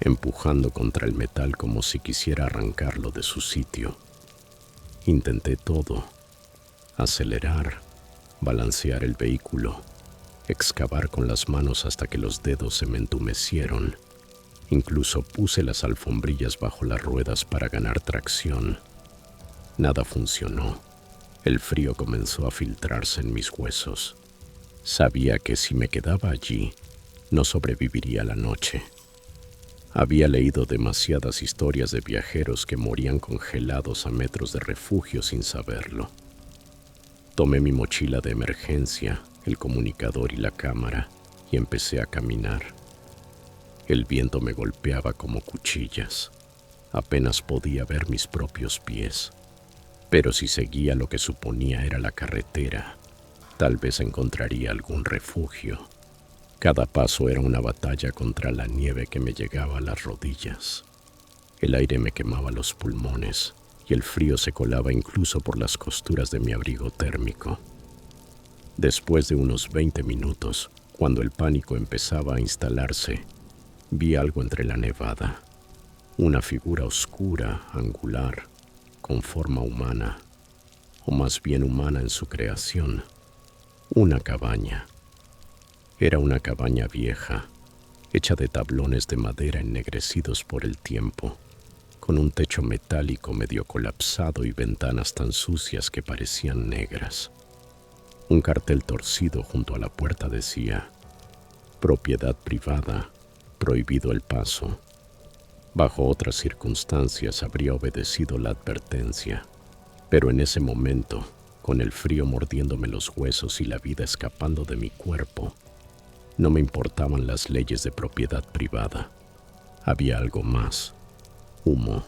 A: empujando contra el metal como si quisiera arrancarlo de su sitio. Intenté todo: acelerar, balancear el vehículo, excavar con las manos hasta que los dedos se me entumecieron. Incluso puse las alfombrillas bajo las ruedas para ganar tracción. Nada funcionó. El frío comenzó a filtrarse en mis huesos. Sabía que si me quedaba allí, no sobreviviría la noche. Había leído demasiadas historias de viajeros que morían congelados a metros de refugio sin saberlo. Tomé mi mochila de emergencia, el comunicador y la cámara, y empecé a caminar. El viento me golpeaba como cuchillas. Apenas podía ver mis propios pies. Pero si seguía lo que suponía era la carretera, tal vez encontraría algún refugio. Cada paso era una batalla contra la nieve que me llegaba a las rodillas. El aire me quemaba los pulmones y el frío se colaba incluso por las costuras de mi abrigo térmico. Después de unos 20 minutos, cuando el pánico empezaba a instalarse, vi algo entre la nevada. Una figura oscura, angular, con forma humana, o más bien humana en su creación. Una cabaña. Era una cabaña vieja, hecha de tablones de madera ennegrecidos por el tiempo, con un techo metálico medio colapsado y ventanas tan sucias que parecían negras. Un cartel torcido junto a la puerta decía: propiedad privada, prohibido el paso. Bajo otras circunstancias habría obedecido la advertencia, pero en ese momento, con el frío mordiéndome los huesos y la vida escapando de mi cuerpo, no me importaban las leyes de propiedad privada. Había algo más: humo.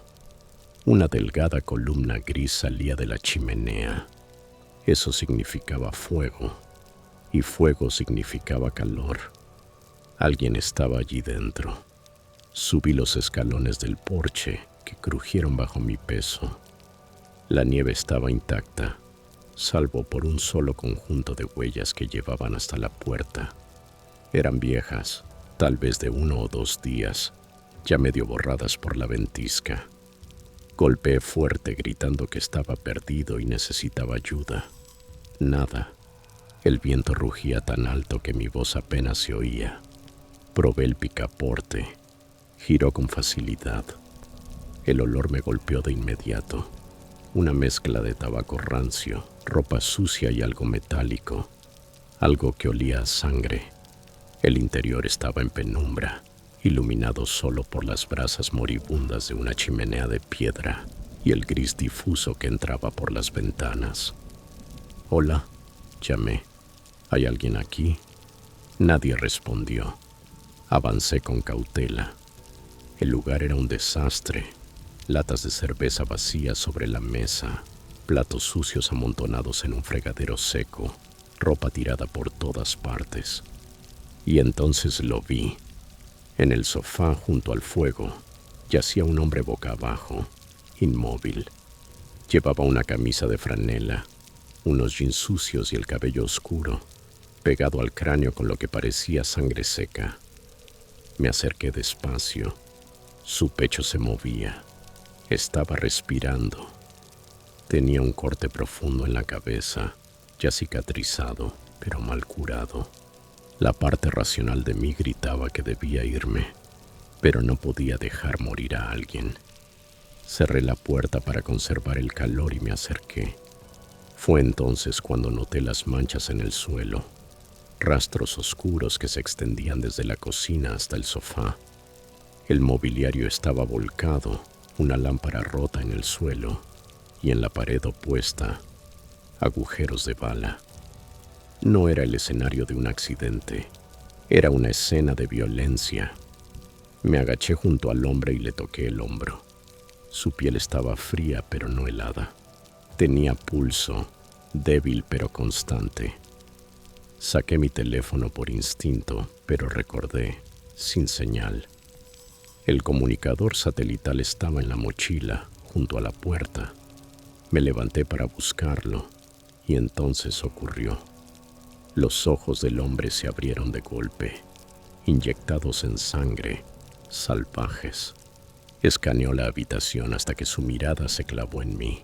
A: Una delgada columna gris salía de la chimenea. Eso significaba fuego, y fuego significaba calor. Alguien estaba allí dentro. Subí los escalones del porche, que crujieron bajo mi peso. La nieve estaba intacta, salvo por un solo conjunto de huellas que llevaban hasta la puerta. Eran viejas, tal vez de 1 o 2 días, ya medio borradas por la ventisca. Golpeé fuerte gritando que estaba perdido y necesitaba ayuda. Nada. El viento rugía tan alto que mi voz apenas se oía. Probé el picaporte. Giró con facilidad. El olor me golpeó de inmediato. Una mezcla de tabaco rancio, ropa sucia y algo metálico. Algo que olía a sangre. El interior estaba en penumbra, iluminado solo por las brasas moribundas de una chimenea de piedra y el gris difuso que entraba por las ventanas. «Hola», llamé. «¿Hay alguien aquí?» Nadie respondió. Avancé con cautela. El lugar era un desastre. Latas de cerveza vacías sobre la mesa, platos sucios amontonados en un fregadero seco, ropa tirada por todas partes. Y entonces lo vi. En el sofá junto al fuego yacía un hombre boca abajo, inmóvil. Llevaba una camisa de franela, unos jeans sucios y el cabello oscuro, pegado al cráneo con lo que parecía sangre seca. Me acerqué despacio. Su pecho se movía. Estaba respirando. Tenía un corte profundo en la cabeza, ya cicatrizado, pero mal curado. La parte racional de mí gritaba que debía irme, pero no podía dejar morir a alguien. Cerré la puerta para conservar el calor y me acerqué. Fue entonces cuando noté las manchas en el suelo, rastros oscuros que se extendían desde la cocina hasta el sofá. El mobiliario estaba volcado, una lámpara rota en el suelo y en la pared opuesta, agujeros de bala. No era el escenario de un accidente, era una escena de violencia. Me agaché junto al hombre y le toqué el hombro. Su piel estaba fría pero no helada. Tenía pulso, débil pero constante. Saqué mi teléfono por instinto, pero recordé, sin señal. El comunicador satelital estaba en la mochila, junto a la puerta. Me levanté para buscarlo, y entonces ocurrió. Los ojos del hombre se abrieron de golpe, inyectados en sangre, salvajes. Escaneó la habitación hasta que su mirada se clavó en mí.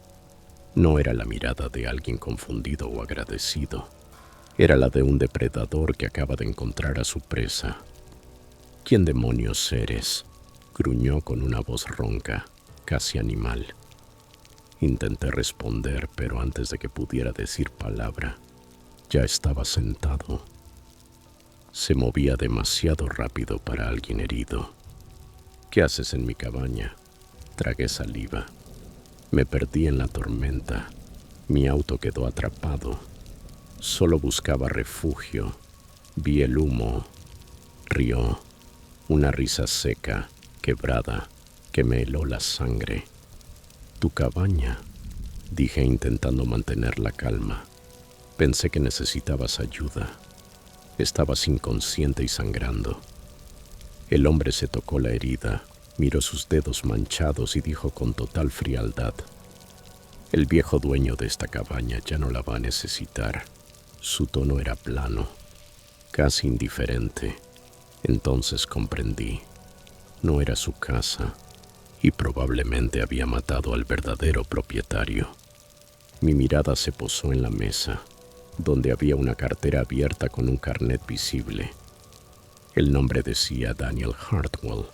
A: No era la mirada de alguien confundido o agradecido. Era la de un depredador que acaba de encontrar a su presa. ¿Quién demonios eres?, gruñó con una voz ronca, casi animal. Intenté responder, pero antes de que pudiera decir palabra, ya estaba sentado. Se movía demasiado rápido para alguien herido. ¿Qué haces en mi cabaña? Tragué saliva. Me perdí en la tormenta. Mi auto quedó atrapado. Solo buscaba refugio. Vi el humo. Rió. Una risa seca, quebrada, que me heló la sangre. Tu cabaña, dije intentando mantener la calma. Pensé que necesitabas ayuda. Estabas inconsciente y sangrando. El hombre se tocó la herida, miró sus dedos manchados y dijo con total frialdad: el viejo dueño de esta cabaña ya no la va a necesitar. Su tono era plano, casi indiferente. Entonces comprendí. No era su casa y probablemente había matado al verdadero propietario. Mi mirada se posó en la mesa, donde había una cartera abierta con un carnet visible. El nombre decía Daniel Hartwell.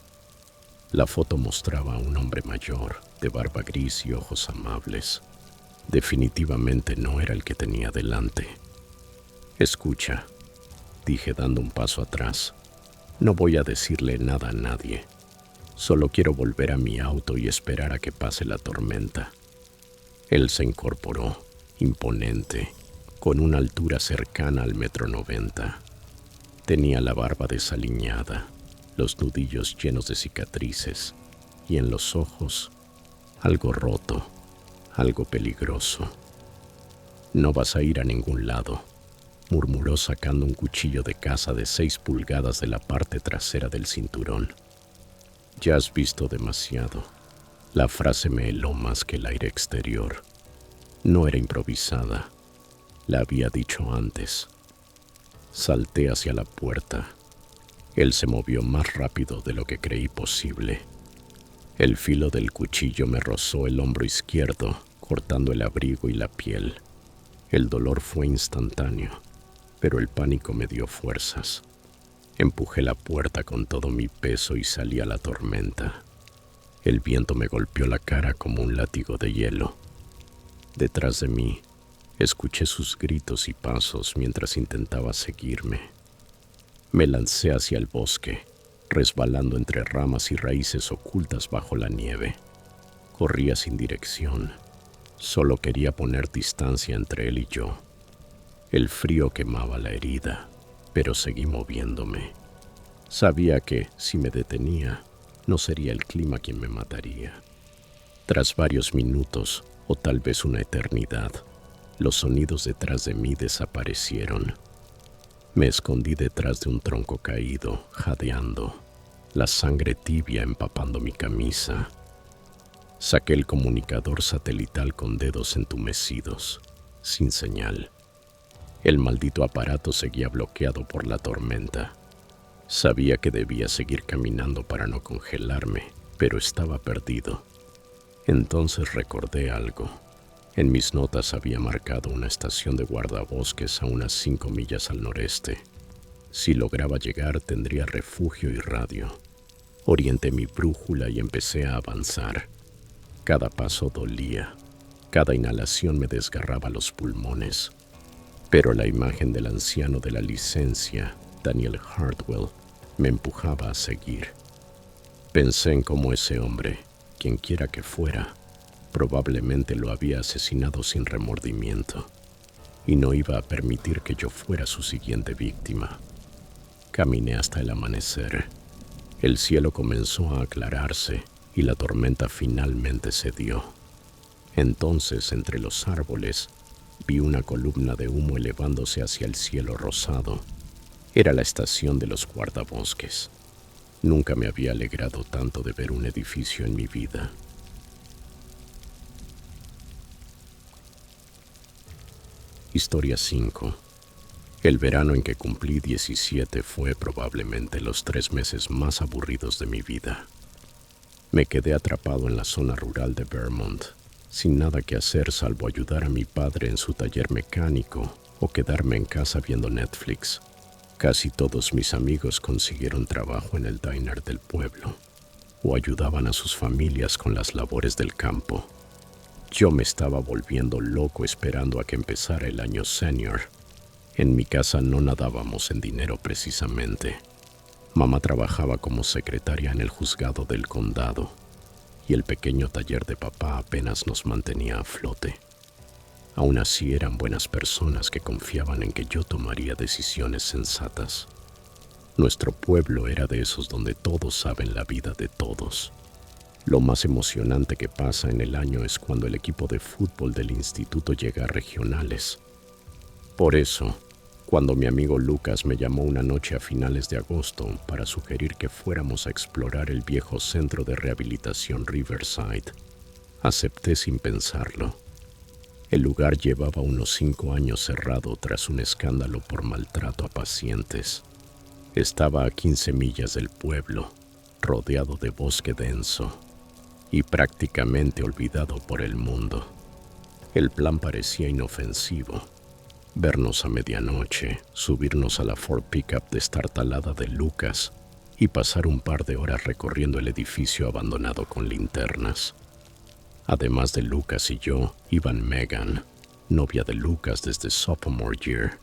A: La foto mostraba a un hombre mayor, de barba gris y ojos amables. Definitivamente no era el que tenía delante. Escucha, dije dando un paso atrás. No voy a decirle nada a nadie. Solo quiero volver a mi auto y esperar a que pase la tormenta. Él se incorporó, imponente, con una altura cercana al 1,90 m. Tenía la barba desaliñada, los nudillos llenos de cicatrices, y en los ojos algo roto, algo peligroso. No vas a ir a ningún lado, murmuró sacando un cuchillo de caza de 6 pulgadas de la parte trasera del cinturón. Ya has visto demasiado. La frase me heló más que el aire exterior. No era improvisada. La había dicho antes. Salté hacia la puerta. Él se movió más rápido de lo que creí posible. El filo del cuchillo me rozó el hombro izquierdo, cortando el abrigo y la piel. El dolor fue instantáneo, pero el pánico me dio fuerzas. Empujé la puerta con todo mi peso y salí a la tormenta. El viento me golpeó la cara como un látigo de hielo. Detrás de mí, escuché sus gritos y pasos mientras intentaba seguirme. Me lancé hacia el bosque, resbalando entre ramas y raíces ocultas bajo la nieve. Corría sin dirección. Solo quería poner distancia entre él y yo. El frío quemaba la herida, pero seguí moviéndome. Sabía que, si me detenía, no sería el clima quien me mataría. Tras varios minutos, o tal vez una eternidad, los sonidos detrás de mí desaparecieron. Me escondí detrás de un tronco caído, jadeando, la sangre tibia empapando mi camisa. Saqué el comunicador satelital con dedos entumecidos, sin señal. El maldito aparato seguía bloqueado por la tormenta. Sabía que debía seguir caminando para no congelarme, pero estaba perdido. Entonces recordé algo. En mis notas había marcado una estación de guardabosques a unas 5 millas al noreste. Si lograba llegar, tendría refugio y radio. Orienté mi brújula y empecé a avanzar. Cada paso dolía. Cada inhalación me desgarraba los pulmones. Pero la imagen del anciano de la licencia, Daniel Hartwell, me empujaba a seguir. Pensé en cómo ese hombre, quien quiera que fuera, probablemente lo había asesinado sin remordimiento, y no iba a permitir que yo fuera su siguiente víctima. Caminé hasta el amanecer. El cielo comenzó a aclararse y la tormenta finalmente cedió. Entonces, entre los árboles, vi una columna de humo elevándose hacia el cielo rosado. Era la estación de los guardabosques. Nunca me había alegrado tanto de ver un edificio en mi vida. Historia 5. El verano en que cumplí 17 fue probablemente los 3 meses más aburridos de mi vida. Me quedé atrapado en la zona rural de Vermont, sin nada que hacer salvo ayudar a mi padre en su taller mecánico o quedarme en casa viendo Netflix. Casi todos mis amigos consiguieron trabajo en el diner del pueblo o ayudaban a sus familias con las labores del campo. Yo me estaba volviendo loco esperando a que empezara el año senior. En mi casa no nadábamos en dinero precisamente. Mamá trabajaba como secretaria en el juzgado del condado y el pequeño taller de papá apenas nos mantenía a flote. Aún así eran buenas personas que confiaban en que yo tomaría decisiones sensatas. Nuestro pueblo era de esos donde todos saben la vida de todos. Lo más emocionante que pasa en el año es cuando el equipo de fútbol del instituto llega a regionales. Por eso, cuando mi amigo Lucas me llamó una noche a finales de agosto para sugerir que fuéramos a explorar el viejo centro de rehabilitación Riverside, acepté sin pensarlo. El lugar llevaba unos 5 años cerrado tras un escándalo por maltrato a pacientes. Estaba a 15 millas del pueblo, rodeado de bosque denso y prácticamente olvidado por el mundo. El plan parecía inofensivo. Vernos a medianoche, subirnos a la Ford Pickup destartalada de Lucas y pasar un par de horas recorriendo el edificio abandonado con linternas. Además de Lucas y yo, iban Megan, novia de Lucas desde sophomore year,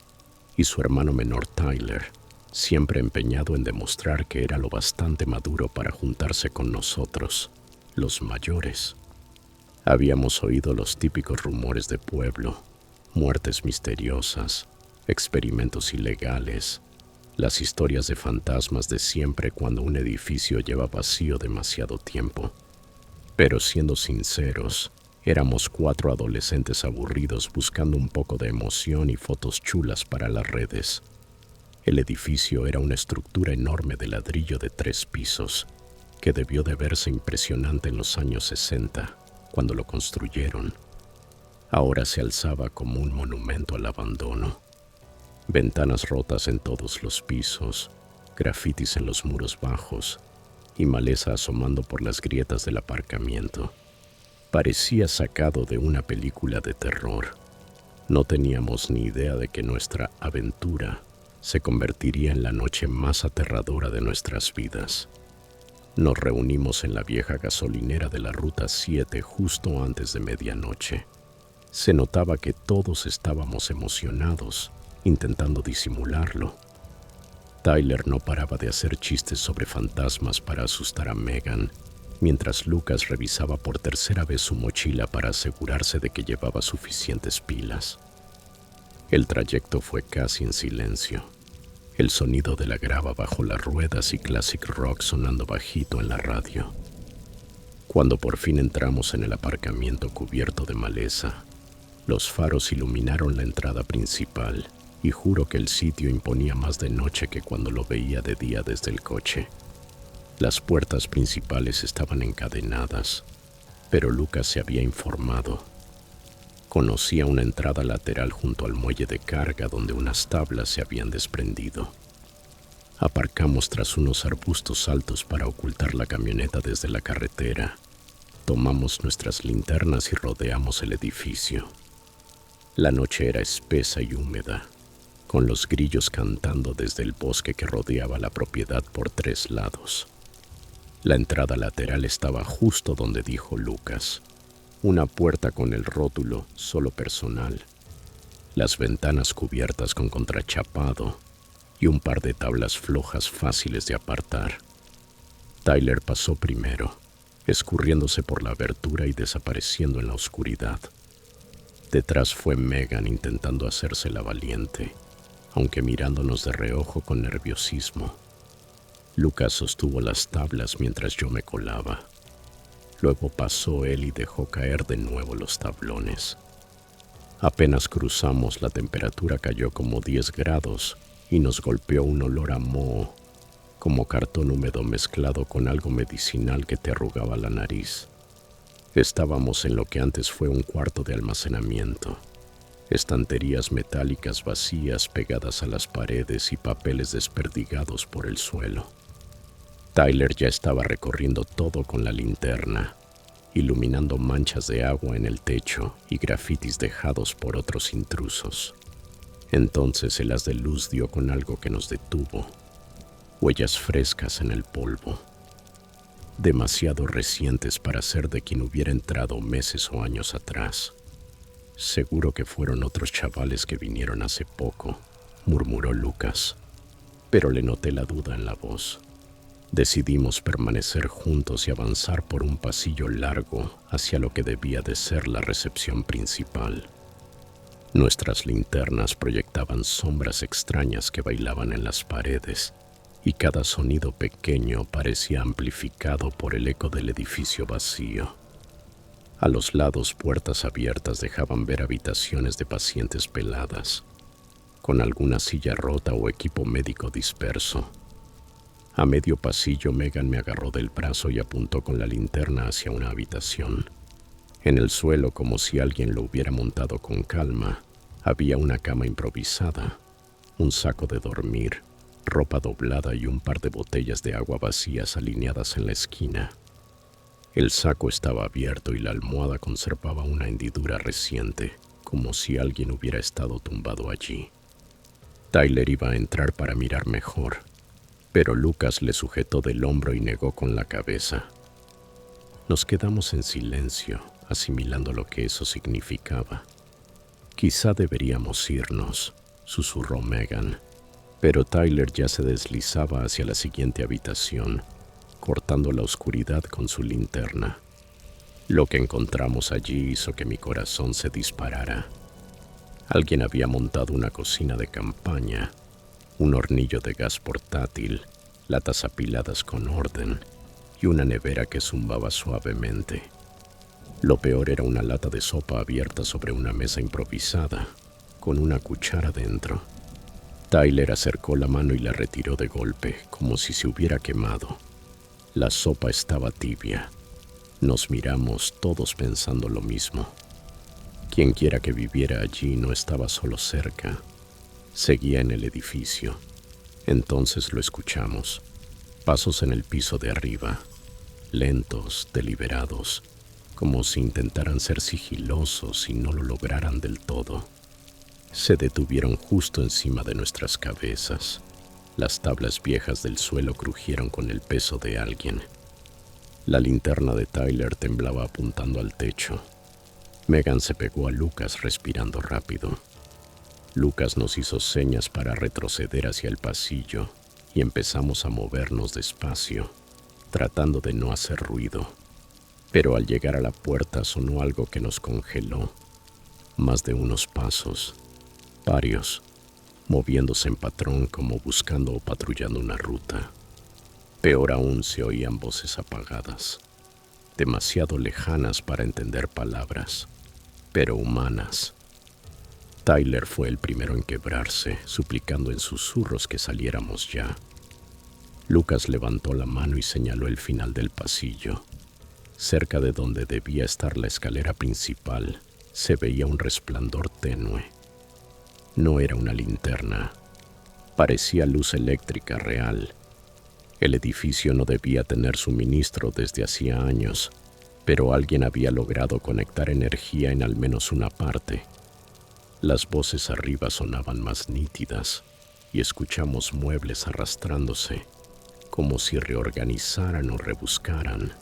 A: y su hermano menor Tyler, siempre empeñado en demostrar que era lo bastante maduro para juntarse con nosotros, los mayores. Habíamos oído los típicos rumores de pueblo, muertes misteriosas, experimentos ilegales, las historias de fantasmas de siempre cuando un edificio lleva vacío demasiado tiempo. Pero siendo sinceros, éramos 4 adolescentes aburridos buscando un poco de emoción y fotos chulas para las redes. El edificio era una estructura enorme de ladrillo de 3 pisos, que debió de verse impresionante en los años 60, cuando lo construyeron. Ahora se alzaba como un monumento al abandono. Ventanas rotas en todos los pisos, grafitis en los muros bajos y maleza asomando por las grietas del aparcamiento. Parecía sacado de una película de terror. No teníamos ni idea de que nuestra aventura se convertiría en la noche más aterradora de nuestras vidas. Nos reunimos en la vieja gasolinera de la Ruta 7 justo antes de medianoche. Se notaba que todos estábamos emocionados, intentando disimularlo. Tyler no paraba de hacer chistes sobre fantasmas para asustar a Megan, mientras Lucas revisaba por tercera vez su mochila para asegurarse de que llevaba suficientes pilas. El trayecto fue casi en silencio. El sonido de la grava bajo las ruedas y classic rock sonando bajito en la radio. Cuando por fin entramos en el aparcamiento cubierto de maleza, los faros iluminaron la entrada principal y juro que el sitio imponía más de noche que cuando lo veía de día desde el coche. Las puertas principales estaban encadenadas, pero Lucas se había informado. Conocía una entrada lateral junto al muelle de carga donde unas tablas se habían desprendido. Aparcamos tras unos arbustos altos para ocultar la camioneta desde la carretera. Tomamos nuestras linternas y rodeamos el edificio. La noche era espesa y húmeda, con los grillos cantando desde el bosque que rodeaba la propiedad por 3 lados. La entrada lateral estaba justo donde dijo Lucas, una puerta con el rótulo «Solo personal», las ventanas cubiertas con contrachapado y un par de tablas flojas fáciles de apartar. Tyler pasó primero, escurriéndose por la abertura y desapareciendo en la oscuridad. Detrás fue Megan intentando hacerse la valiente, aunque mirándonos de reojo con nerviosismo. Lucas sostuvo las tablas mientras yo me colaba. Luego pasó él y dejó caer de nuevo los tablones. Apenas cruzamos, la temperatura cayó como 10 grados y nos golpeó un olor a moho, como cartón húmedo mezclado con algo medicinal que te arrugaba la nariz. Estábamos en lo que antes fue un cuarto de almacenamiento. Estanterías metálicas vacías pegadas a las paredes y papeles desperdigados por el suelo. Tyler ya estaba recorriendo todo con la linterna, iluminando manchas de agua en el techo y grafitis dejados por otros intrusos. Entonces el haz de luz dio con algo que nos detuvo. Huellas frescas en el polvo, demasiado recientes para ser de quien hubiera entrado meses o años atrás. Seguro que fueron otros chavales que vinieron hace poco, murmuró Lucas, pero le noté la duda en la voz. Decidimos permanecer juntos y avanzar por un pasillo largo hacia lo que debía de ser la recepción principal. Nuestras linternas proyectaban sombras extrañas que bailaban en las paredes, y cada sonido pequeño parecía amplificado por el eco del edificio vacío. A los lados, puertas abiertas dejaban ver habitaciones de pacientes peladas, con alguna silla rota o equipo médico disperso. A medio pasillo, Megan me agarró del brazo y apuntó con la linterna hacia una habitación. En el suelo, como si alguien lo hubiera montado con calma, había una cama improvisada, un saco de dormir, ropa doblada y un par de botellas de agua vacías alineadas en la esquina. El saco estaba abierto y la almohada conservaba una hendidura reciente, como si alguien hubiera estado tumbado allí. Tyler iba a entrar para mirar mejor, pero Lucas le sujetó del hombro y negó con la cabeza. Nos quedamos en silencio, asimilando lo que eso significaba. Quizá deberíamos irnos, susurró Megan, pero Tyler ya se deslizaba hacia la siguiente habitación, cortando la oscuridad con su linterna. Lo que encontramos allí hizo que mi corazón se disparara. Alguien había montado una cocina de campaña, un hornillo de gas portátil, latas apiladas con orden y una nevera que zumbaba suavemente. Lo peor era una lata de sopa abierta sobre una mesa improvisada, con una cuchara dentro. Tyler acercó la mano y la retiró de golpe, como si se hubiera quemado. La sopa estaba tibia. Nos miramos todos pensando lo mismo. Quienquiera que viviera allí no estaba solo cerca. Seguía en el edificio. Entonces lo escuchamos. Pasos en el piso de arriba, lentos, deliberados, como si intentaran ser sigilosos y no lo lograran del todo. Se detuvieron justo encima de nuestras cabezas. Las tablas viejas del suelo crujieron con el peso de alguien. La linterna de Tyler temblaba apuntando al techo. Megan se pegó a Lucas respirando rápido. Lucas nos hizo señas para retroceder hacia el pasillo y empezamos a movernos despacio, tratando de no hacer ruido. Pero al llegar a la puerta sonó algo que nos congeló. Más de unos pasos, varios, moviéndose en patrón como buscando o patrullando una ruta. Peor aún, se oían voces apagadas, demasiado lejanas para entender palabras, pero humanas. Tyler fue el primero en quebrarse, suplicando en susurros que saliéramos ya. Lucas levantó la mano y señaló el final del pasillo. Cerca de donde debía estar la escalera principal, se veía un resplandor tenue. No era una linterna, parecía luz eléctrica real. El edificio no debía tener suministro desde hacía años, pero alguien había logrado conectar energía en al menos una parte. Las voces arriba sonaban más nítidas y escuchamos muebles arrastrándose, como si reorganizaran o rebuscaran.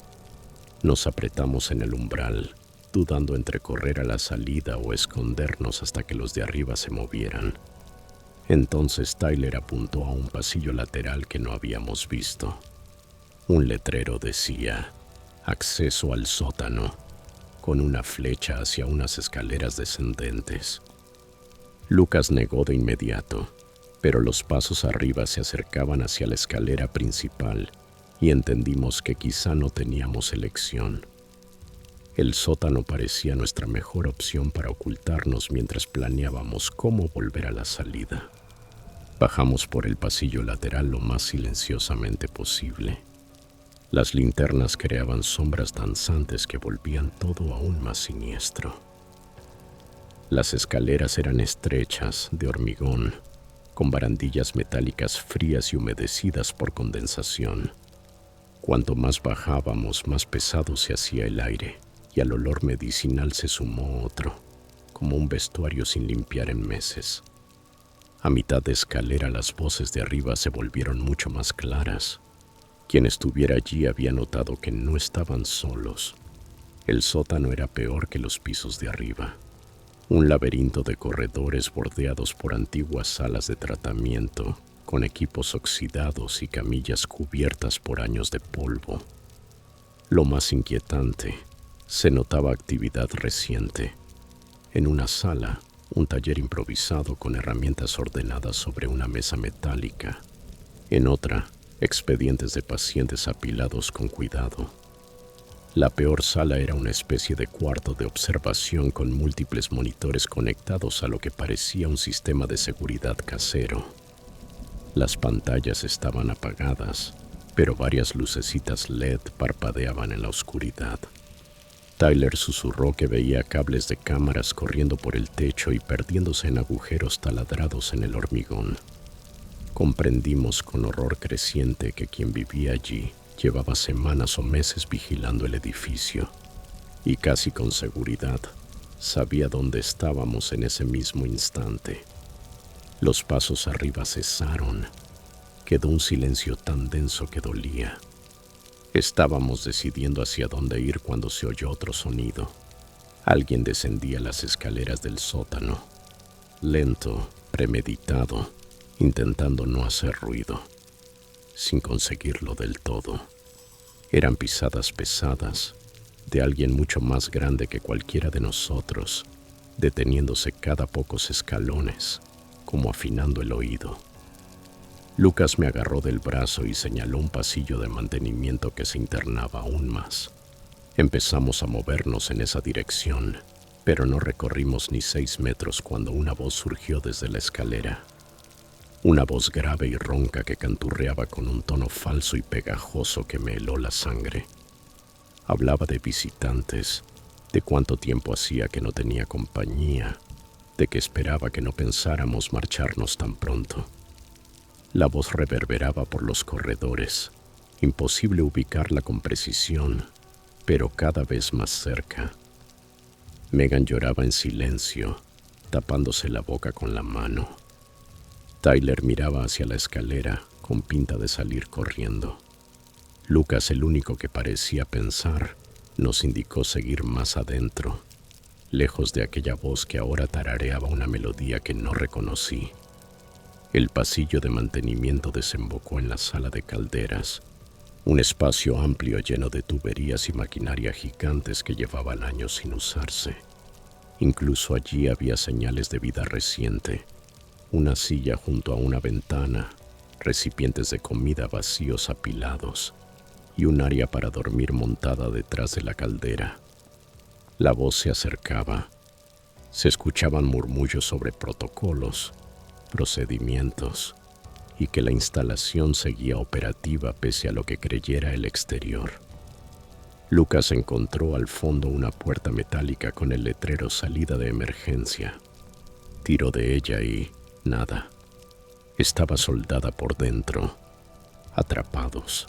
A: Nos apretamos en el umbral, dudando entre correr a la salida o escondernos hasta que los de arriba se movieran. Entonces Tyler apuntó a un pasillo lateral que no habíamos visto. Un letrero decía: acceso al sótano, con una flecha hacia unas escaleras descendentes. Lucas negó de inmediato, pero los pasos arriba se acercaban hacia la escalera principal y entendimos que quizá no teníamos elección. El sótano parecía nuestra mejor opción para ocultarnos mientras planeábamos cómo volver a la salida. Bajamos por el pasillo lateral lo más silenciosamente posible. Las linternas creaban sombras danzantes que volvían todo aún más siniestro. Las escaleras eran estrechas, de hormigón, con barandillas metálicas frías y humedecidas por condensación. Cuanto más bajábamos, más pesado se hacía el aire, y al olor medicinal se sumó otro, como un vestuario sin limpiar en meses. A mitad de escalera las voces de arriba se volvieron mucho más claras. Quien estuviera allí había notado que no estaban solos. El sótano era peor que los pisos de arriba. Un laberinto de corredores bordeados por antiguas salas de tratamiento, con equipos oxidados y camillas cubiertas por años de polvo. Lo más inquietante, se notaba actividad reciente. En una sala, un taller improvisado con herramientas ordenadas sobre una mesa metálica. En otra, expedientes de pacientes apilados con cuidado. La peor sala era una especie de cuarto de observación con múltiples monitores conectados a lo que parecía un sistema de seguridad casero. Las pantallas estaban apagadas, pero varias lucecitas LED parpadeaban en la oscuridad. Tyler susurró que veía cables de cámaras corriendo por el techo y perdiéndose en agujeros taladrados en el hormigón. Comprendimos con horror creciente que quien vivía allí llevaba semanas o meses vigilando el edificio y casi con seguridad sabía dónde estábamos en ese mismo instante. Los pasos arriba cesaron. Quedó un silencio tan denso que dolía. Estábamos decidiendo hacia dónde ir cuando se oyó otro sonido. Alguien descendía las escaleras del sótano, lento, premeditado, intentando no hacer ruido, sin conseguirlo del todo. Eran pisadas pesadas de alguien mucho más grande que cualquiera de nosotros, deteniéndose cada pocos escalones, como afinando el oído. Lucas me agarró del brazo y señaló un pasillo de mantenimiento que se internaba aún más. Empezamos a movernos en esa dirección, pero no recorrimos ni 6 metros cuando una voz surgió desde la escalera. Una voz grave y ronca que canturreaba con un tono falso y pegajoso que me heló la sangre. Hablaba de visitantes, de cuánto tiempo hacía que no tenía compañía, de que esperaba que no pensáramos marcharnos tan pronto. La voz reverberaba por los corredores, imposible ubicarla con precisión, pero cada vez más cerca. Megan lloraba en silencio, tapándose la boca con la mano. Tyler miraba hacia la escalera con pinta de salir corriendo. Lucas, el único que parecía pensar, nos indicó seguir más adentro, lejos de aquella voz que ahora tarareaba una melodía que no reconocí. El pasillo de mantenimiento desembocó en la sala de calderas, un espacio amplio lleno de tuberías y maquinaria gigantes que llevaban años sin usarse. Incluso allí había señales de vida reciente. Una silla junto a una ventana, recipientes de comida vacíos apilados y un área para dormir montada detrás de la caldera. La voz se acercaba. Se escuchaban murmullos sobre protocolos, procedimientos y que la instalación seguía operativa pese a lo que creyera el exterior. Lucas encontró al fondo una puerta metálica con el letrero "Salida de emergencia". Tiró de ella y nada. Estaba soldada por dentro. Atrapados.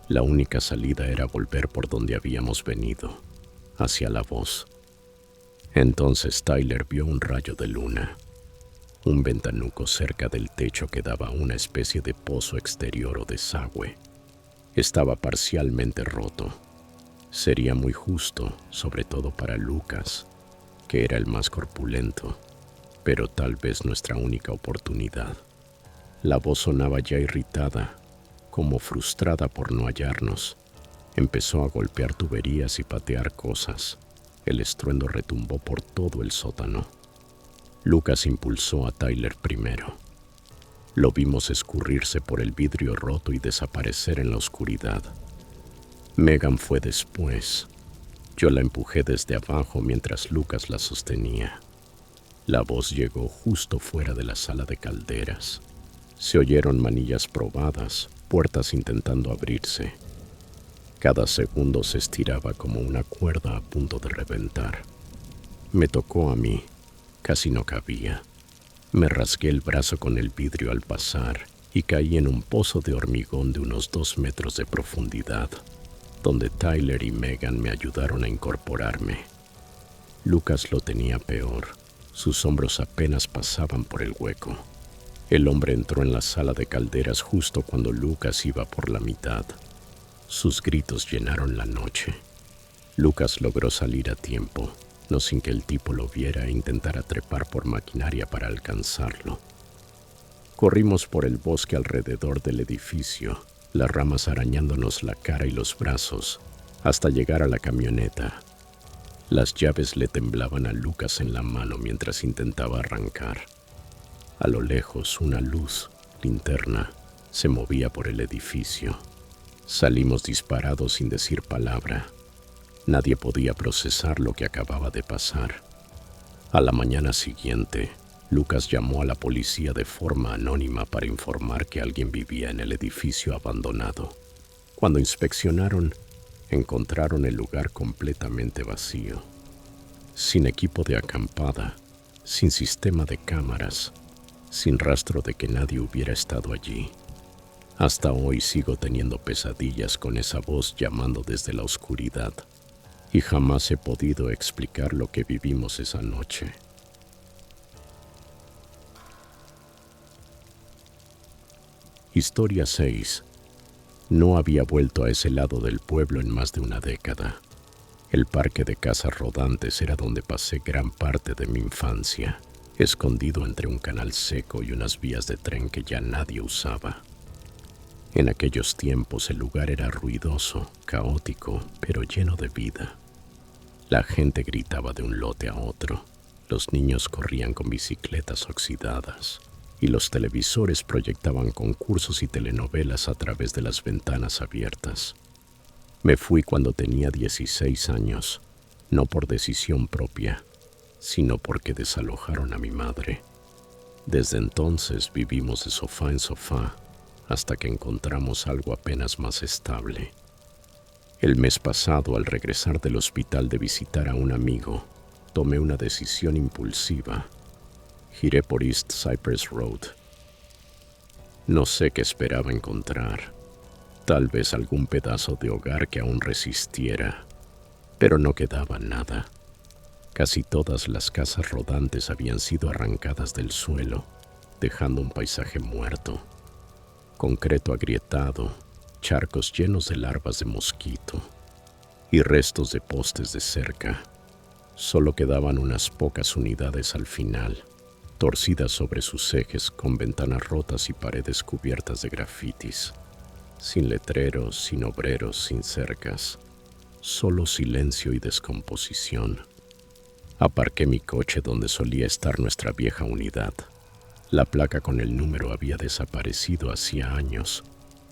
A: La única salida era volver por donde habíamos venido, hacia la voz. Entonces Tyler vio un rayo de luna. Un ventanuco cerca del techo que daba a una especie de pozo exterior o desagüe. Estaba parcialmente roto. Sería muy justo, sobre todo para Lucas, que era el más corpulento, pero tal vez nuestra única oportunidad. La voz sonaba ya irritada, como frustrada por no hallarnos. Empezó a golpear tuberías y patear cosas. El estruendo retumbó por todo el sótano. Lucas impulsó a Tyler primero. Lo vimos escurrirse por el vidrio roto y desaparecer en la oscuridad. Megan fue después. Yo la empujé desde abajo mientras Lucas la sostenía. La voz llegó justo fuera de la sala de calderas. Se oyeron manillas probadas, puertas intentando abrirse. Cada segundo se estiraba como una cuerda a punto de reventar. Me tocó a mí. Casi no cabía. Me rasgué el brazo con el vidrio al pasar y caí en un pozo de hormigón de unos 2 metros de profundidad, donde Tyler y Megan me ayudaron a incorporarme. Lucas lo tenía peor. Sus hombros apenas pasaban por el hueco. El hombre entró en la sala de calderas justo cuando Lucas iba por la mitad. Sus gritos llenaron la noche. Lucas logró salir a tiempo, no sin que el tipo lo viera e intentara trepar por maquinaria para alcanzarlo. Corrimos por el bosque alrededor del edificio, las ramas arañándonos la cara y los brazos, hasta llegar a la camioneta. Las llaves le temblaban a Lucas en la mano mientras intentaba arrancar. A lo lejos, una luz, linterna, se movía por el edificio. Salimos disparados sin decir palabra. Nadie podía procesar lo que acababa de pasar. A la mañana siguiente, Lucas llamó a la policía de forma anónima para informar que alguien vivía en el edificio abandonado. Cuando inspeccionaron, encontraron el lugar completamente vacío, sin equipo de acampada, sin sistema de cámaras, sin rastro de que nadie hubiera estado allí. Hasta hoy sigo teniendo pesadillas con esa voz llamando desde la oscuridad, y jamás he podido explicar lo que vivimos esa noche. Historia 6. No había vuelto a ese lado del pueblo en más de una década. El parque de casas rodantes era donde pasé gran parte de mi infancia, escondido entre un canal seco y unas vías de tren que ya nadie usaba. En aquellos tiempos el lugar era ruidoso, caótico, pero lleno de vida. La gente gritaba de un lote a otro, los niños corrían con bicicletas oxidadas, y los televisores proyectaban concursos y telenovelas a través de las ventanas abiertas. Me fui cuando tenía 16 años, no por decisión propia, sino porque desalojaron a mi madre. Desde entonces vivimos de sofá en sofá, hasta que encontramos algo apenas más estable. El mes pasado, al regresar del hospital de visitar a un amigo, tomé una decisión impulsiva. Giré por East Cypress Road. No sé qué esperaba encontrar. Tal vez algún pedazo de hogar que aún resistiera, pero no quedaba nada. Casi todas las casas rodantes habían sido arrancadas del suelo, dejando un paisaje muerto. Concreto agrietado, charcos llenos de larvas de mosquito y restos de postes de cerca. Solo quedaban unas pocas unidades al final, torcidas sobre sus ejes con ventanas rotas y paredes cubiertas de grafitis. Sin letreros, sin obreros, sin cercas. Solo silencio y descomposición. Aparqué mi coche donde solía estar nuestra vieja unidad. La placa con el número había desaparecido hacía años,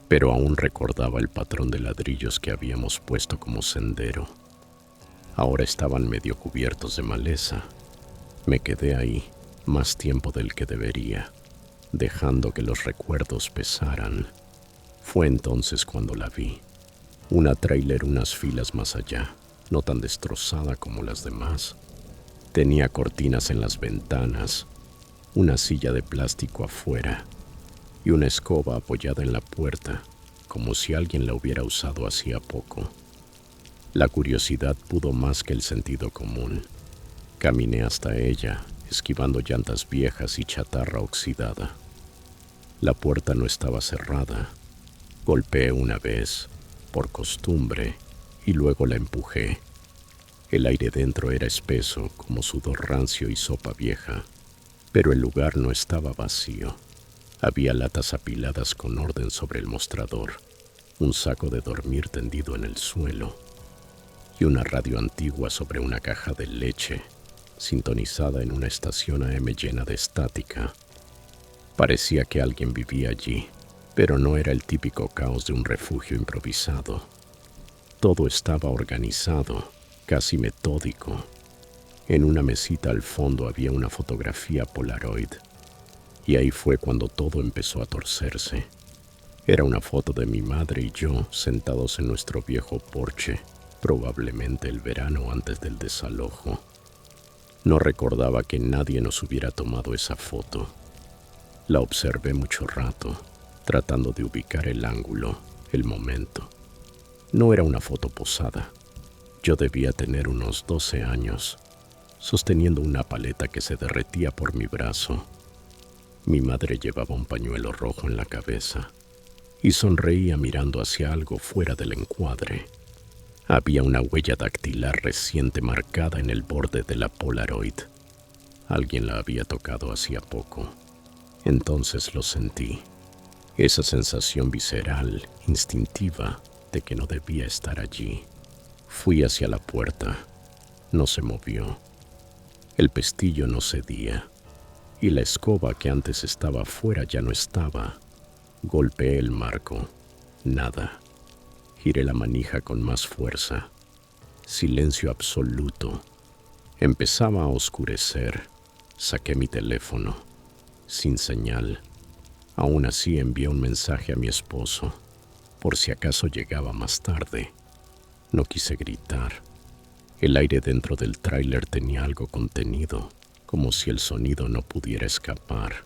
A: pero aún recordaba el patrón de ladrillos que habíamos puesto como sendero. Ahora estaban medio cubiertos de maleza. Me quedé ahí más tiempo del que debería, dejando que los recuerdos pesaran. Fue entonces cuando la vi. Una tráiler unas filas más allá, no tan destrozada como las demás. Tenía cortinas en las ventanas, una silla de plástico afuera y una escoba apoyada en la puerta, como si alguien la hubiera usado hacía poco. La curiosidad pudo más que el sentido común. Caminé hasta ella, esquivando llantas viejas y chatarra oxidada. La puerta no estaba cerrada. Golpeé una vez, por costumbre, y luego la empujé. El aire dentro era espeso, como sudor rancio y sopa vieja, pero el lugar no estaba vacío. Había latas apiladas con orden sobre el mostrador, un saco de dormir tendido en el suelo y una radio antigua sobre una caja de leche, sintonizada en una estación AM llena de estática. Parecía que alguien vivía allí, pero no era el típico caos de un refugio improvisado. Todo estaba organizado, casi metódico. En una mesita al fondo había una fotografía Polaroid, y ahí fue cuando todo empezó a torcerse. Era una foto de mi madre y yo sentados en nuestro viejo porche, probablemente el verano antes del desalojo. No recordaba que nadie nos hubiera tomado esa foto. La observé mucho rato, tratando de ubicar el ángulo, el momento. No era una foto posada. Yo debía tener unos 12 años, sosteniendo una paleta que se derretía por mi brazo. Mi madre llevaba un pañuelo rojo en la cabeza y sonreía mirando hacia algo fuera del encuadre. Había una huella dactilar reciente marcada en el borde de la Polaroid. Alguien la había tocado hacía poco. Entonces lo sentí. Esa sensación visceral, instintiva, de que no debía estar allí. Fui hacia la puerta. No se movió. El pestillo no cedía. Y la escoba que antes estaba afuera ya no estaba. Golpeé el marco. Nada. Giré la manija con más fuerza. Silencio absoluto. Empezaba a oscurecer. Saqué mi teléfono. Sin señal. Aún así envié un mensaje a mi esposo, por si acaso llegaba más tarde. No quise gritar. El aire dentro del tráiler tenía algo contenido, como si el sonido no pudiera escapar.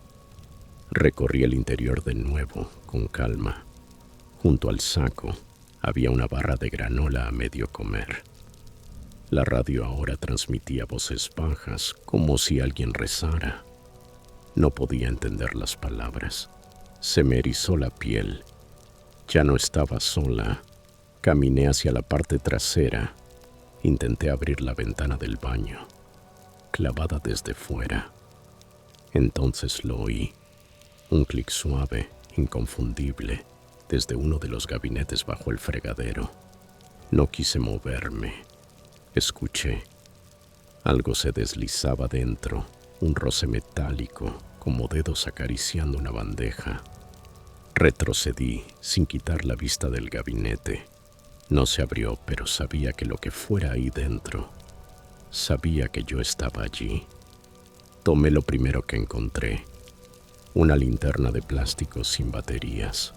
A: Recorrí el interior de nuevo, con calma. Junto al saco había una barra de granola a medio comer. La radio ahora transmitía voces bajas, como si alguien rezara. No podía entender las palabras. Se me erizó la piel. Ya no estaba sola. Caminé hacia la parte trasera. Intenté abrir la ventana del baño, clavada desde fuera. Entonces lo oí. Un clic suave, inconfundible, desde uno de los gabinetes bajo el fregadero. No quise moverme. Escuché. Algo se deslizaba dentro, un roce metálico, como dedos acariciando una bandeja. Retrocedí sin quitar la vista del gabinete. No se abrió, pero sabía que lo que fuera ahí dentro, sabía que yo estaba allí. Tomé lo primero que encontré, una linterna de plástico sin baterías.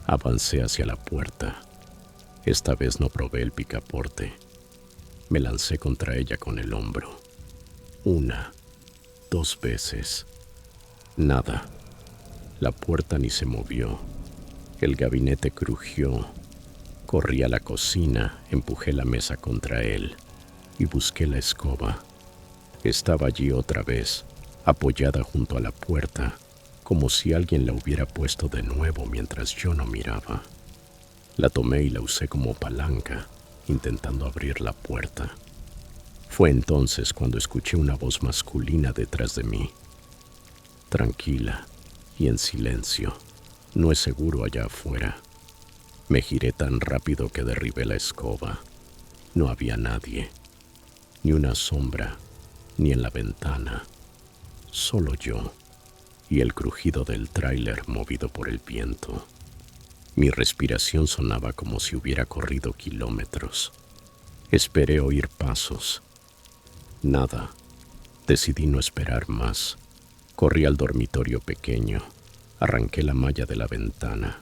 A: Avancé hacia la puerta. Esta vez no probé el picaporte. Me lancé contra ella con el hombro. 1, 2 veces. Nada. La puerta ni se movió. El gabinete crujió. Corrí a la cocina, empujé la mesa contra él y busqué la escoba. Estaba allí otra vez, apoyada junto a la puerta, como si alguien la hubiera puesto de nuevo mientras yo no miraba. La tomé y la usé como palanca, intentando abrir la puerta. Fue entonces cuando escuché una voz masculina detrás de mí. Tranquila y en silencio. No es seguro allá afuera. Me giré tan rápido que derribé la escoba. No había nadie, ni una sombra, ni en la ventana. Solo yo y el crujido del tráiler movido por el viento. Mi respiración sonaba como si hubiera corrido kilómetros. Esperé oír pasos. Nada. Decidí no esperar más. Corrí al dormitorio pequeño, arranqué la malla de la ventana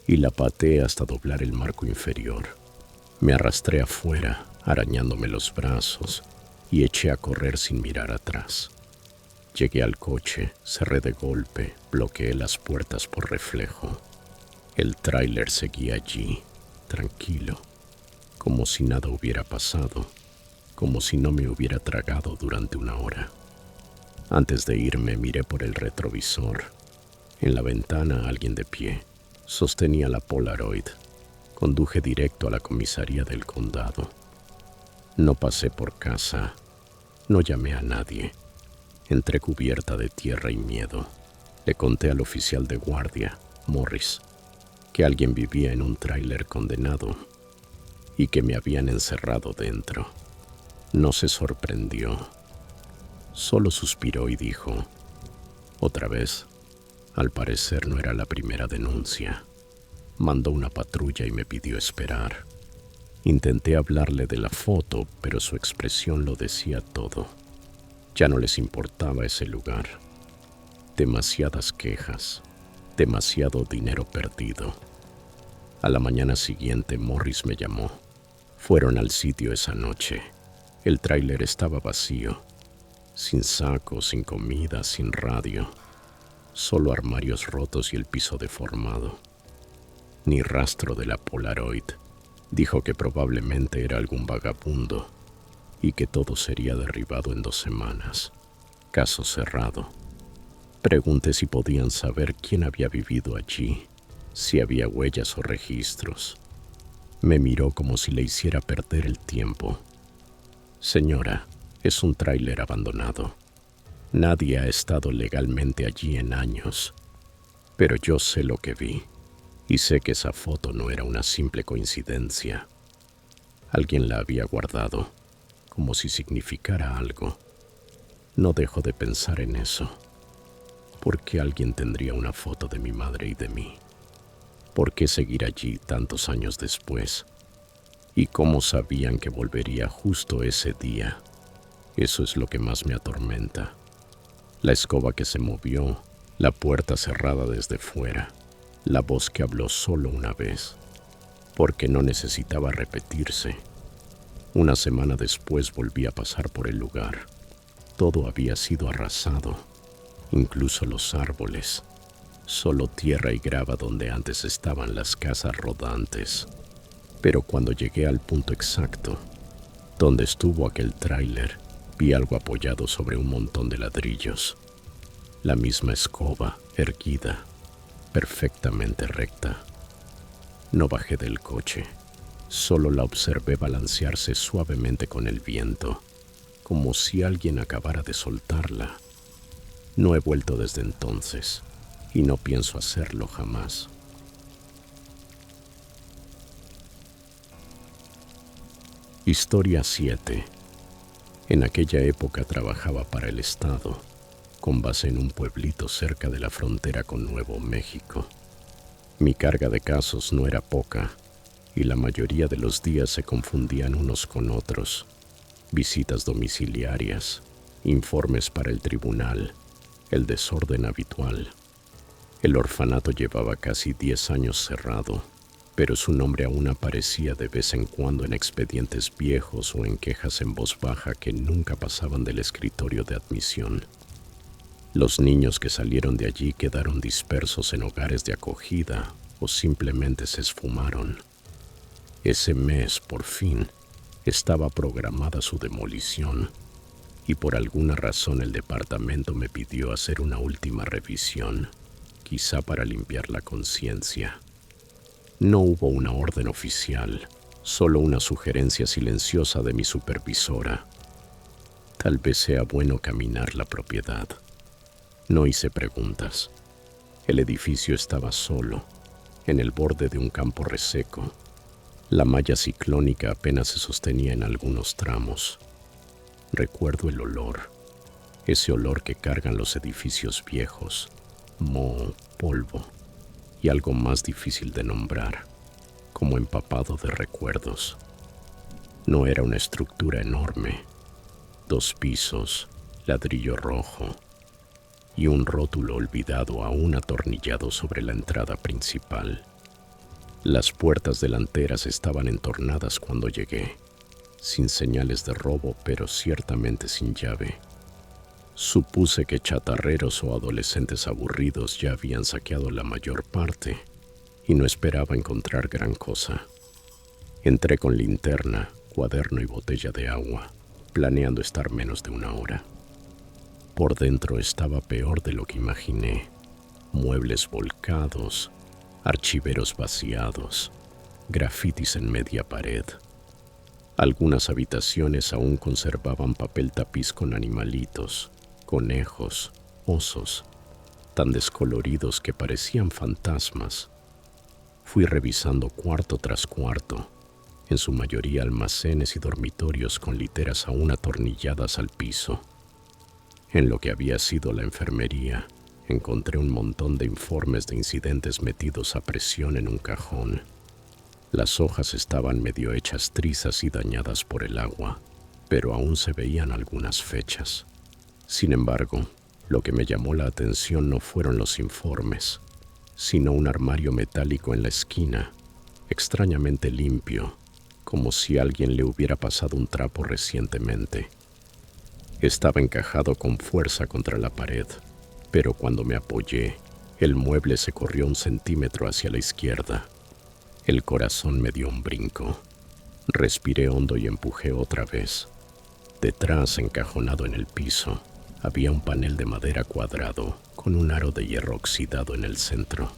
A: y la pateé hasta doblar el marco inferior. Me arrastré afuera, arañándome los brazos, y eché a correr sin mirar atrás. Llegué al coche, cerré de golpe, bloqueé las puertas por reflejo. El tráiler seguía allí, tranquilo, como si nada hubiera pasado, como si no me hubiera tragado durante 1 hora. Antes de irme miré por el retrovisor. En la ventana alguien de pie. Sostenía la Polaroid. Conduje directo a la comisaría del condado. No pasé por casa. No llamé a nadie. Entré cubierta de tierra y miedo. Le conté al oficial de guardia, Morris, que alguien vivía en un tráiler condenado y que me habían encerrado dentro. No se sorprendió. Solo suspiró y dijo, otra vez. Al parecer no era la primera denuncia. Mandó una patrulla y me pidió esperar. Intenté hablarle de la foto, pero su expresión lo decía todo. Ya no les importaba ese lugar. Demasiadas quejas, demasiado dinero perdido. A la mañana siguiente Morris me llamó. Fueron al sitio esa noche. El tráiler estaba vacío, sin saco, sin comida, sin radio. Solo armarios rotos y el piso deformado. Ni rastro de la Polaroid. Dijo que probablemente era algún vagabundo y que todo sería derribado en 2 semanas. Caso cerrado. Pregunté si podían saber quién había vivido allí, si había huellas o registros. Me miró como si le hiciera perder el tiempo. Señora, es un tráiler abandonado. Nadie ha estado legalmente allí en años. Pero yo sé lo que vi, y sé que esa foto no era una simple coincidencia. Alguien la había guardado, como si significara algo. No dejo de pensar en eso. ¿Por qué alguien tendría una foto de mi madre y de mí? ¿Por qué seguir allí tantos años después? ¿Y cómo sabían que volvería justo ese día? Eso es lo que más me atormenta. La escoba que se movió, la puerta cerrada desde fuera, la voz que habló solo una vez, porque no necesitaba repetirse. Una semana después volví a pasar por el lugar. Todo había sido arrasado, incluso los árboles. Solo tierra y grava donde antes estaban las casas rodantes. Pero cuando llegué al punto exacto, donde estuvo aquel tráiler, vi algo apoyado sobre un montón de ladrillos. La misma escoba, erguida, perfectamente recta. No bajé del coche, solo la observé balancearse suavemente con el viento, como si alguien acabara de soltarla. No he vuelto desde entonces, y no pienso hacerlo jamás. Historia 7. En aquella época trabajaba para el Estado, con base en un pueblito cerca de la frontera con Nuevo México. Mi carga de casos no era poca, y la mayoría de los días se confundían unos con otros. Visitas domiciliarias, informes para el tribunal, el desorden habitual. El orfanato llevaba casi 10 años cerrado, pero su nombre aún aparecía de vez en cuando en expedientes viejos o en quejas en voz baja que nunca pasaban del escritorio de admisión. Los niños que salieron de allí quedaron dispersos en hogares de acogida o simplemente se esfumaron. Ese mes, por fin, estaba programada su demolición y por alguna razón el departamento me pidió hacer una última revisión, quizá para limpiar la conciencia. No hubo una orden oficial, solo una sugerencia silenciosa de mi supervisora. Tal vez sea bueno caminar la propiedad. No hice preguntas. El edificio estaba solo, en el borde de un campo reseco. La malla ciclónica apenas se sostenía en algunos tramos. Recuerdo el olor, ese olor que cargan los edificios viejos, moho, polvo y algo más difícil de nombrar, como empapado de recuerdos. No era una estructura enorme, 2 pisos, ladrillo rojo y un rótulo olvidado aún atornillado sobre la entrada principal. Las puertas delanteras estaban entornadas cuando llegué, sin señales de robo, pero ciertamente sin llave. Supuse que chatarreros o adolescentes aburridos ya habían saqueado la mayor parte y no esperaba encontrar gran cosa. Entré con linterna, cuaderno y botella de agua, planeando estar menos de 1 hora. Por dentro estaba peor de lo que imaginé. Muebles volcados, archiveros vaciados, grafitis en media pared. Algunas habitaciones aún conservaban papel tapiz con animalitos, conejos, osos, tan descoloridos que parecían fantasmas. Fui revisando cuarto tras cuarto, en su mayoría almacenes y dormitorios con literas aún atornilladas al piso. En lo que había sido la enfermería, encontré un montón de informes de incidentes metidos a presión en un cajón. Las hojas estaban medio hechas trizas y dañadas por el agua, pero aún se veían algunas fechas. Sin embargo, lo que me llamó la atención no fueron los informes, sino un armario metálico en la esquina, extrañamente limpio, como si alguien le hubiera pasado un trapo recientemente. Estaba encajado con fuerza contra la pared, pero cuando me apoyé, el mueble se corrió 1 centímetro hacia la izquierda. El corazón me dio un brinco. Respiré hondo y empujé otra vez. Detrás, encajonado en el piso, había un panel de madera cuadrado, con un aro de hierro oxidado en el centro.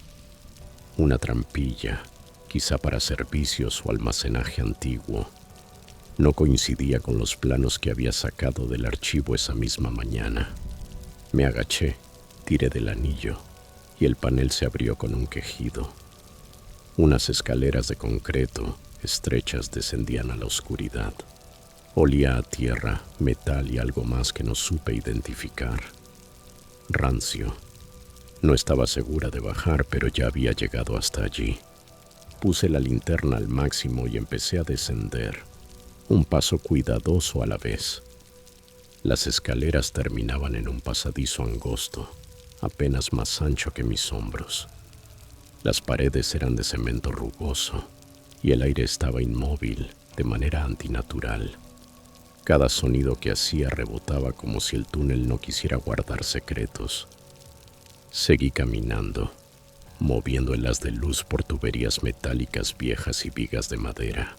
A: Una trampilla, quizá para servicios o almacenaje antiguo. No coincidía con los planos que había sacado del archivo esa misma mañana. Me agaché, tiré del anillo y el panel se abrió con un quejido. Unas escaleras de concreto estrechas descendían a la oscuridad. Olía a tierra, metal y algo más que no supe identificar. Rancio. No estaba segura de bajar, pero ya había llegado hasta allí. Puse la linterna al máximo y empecé a descender, un paso cuidadoso a la vez. Las escaleras terminaban en un pasadizo angosto, apenas más ancho que mis hombros. Las paredes eran de cemento rugoso y el aire estaba inmóvil, de manera antinatural. Cada sonido que hacía rebotaba como si el túnel no quisiera guardar secretos. Seguí caminando, moviendo el haz de luz por tuberías metálicas viejas y vigas de madera.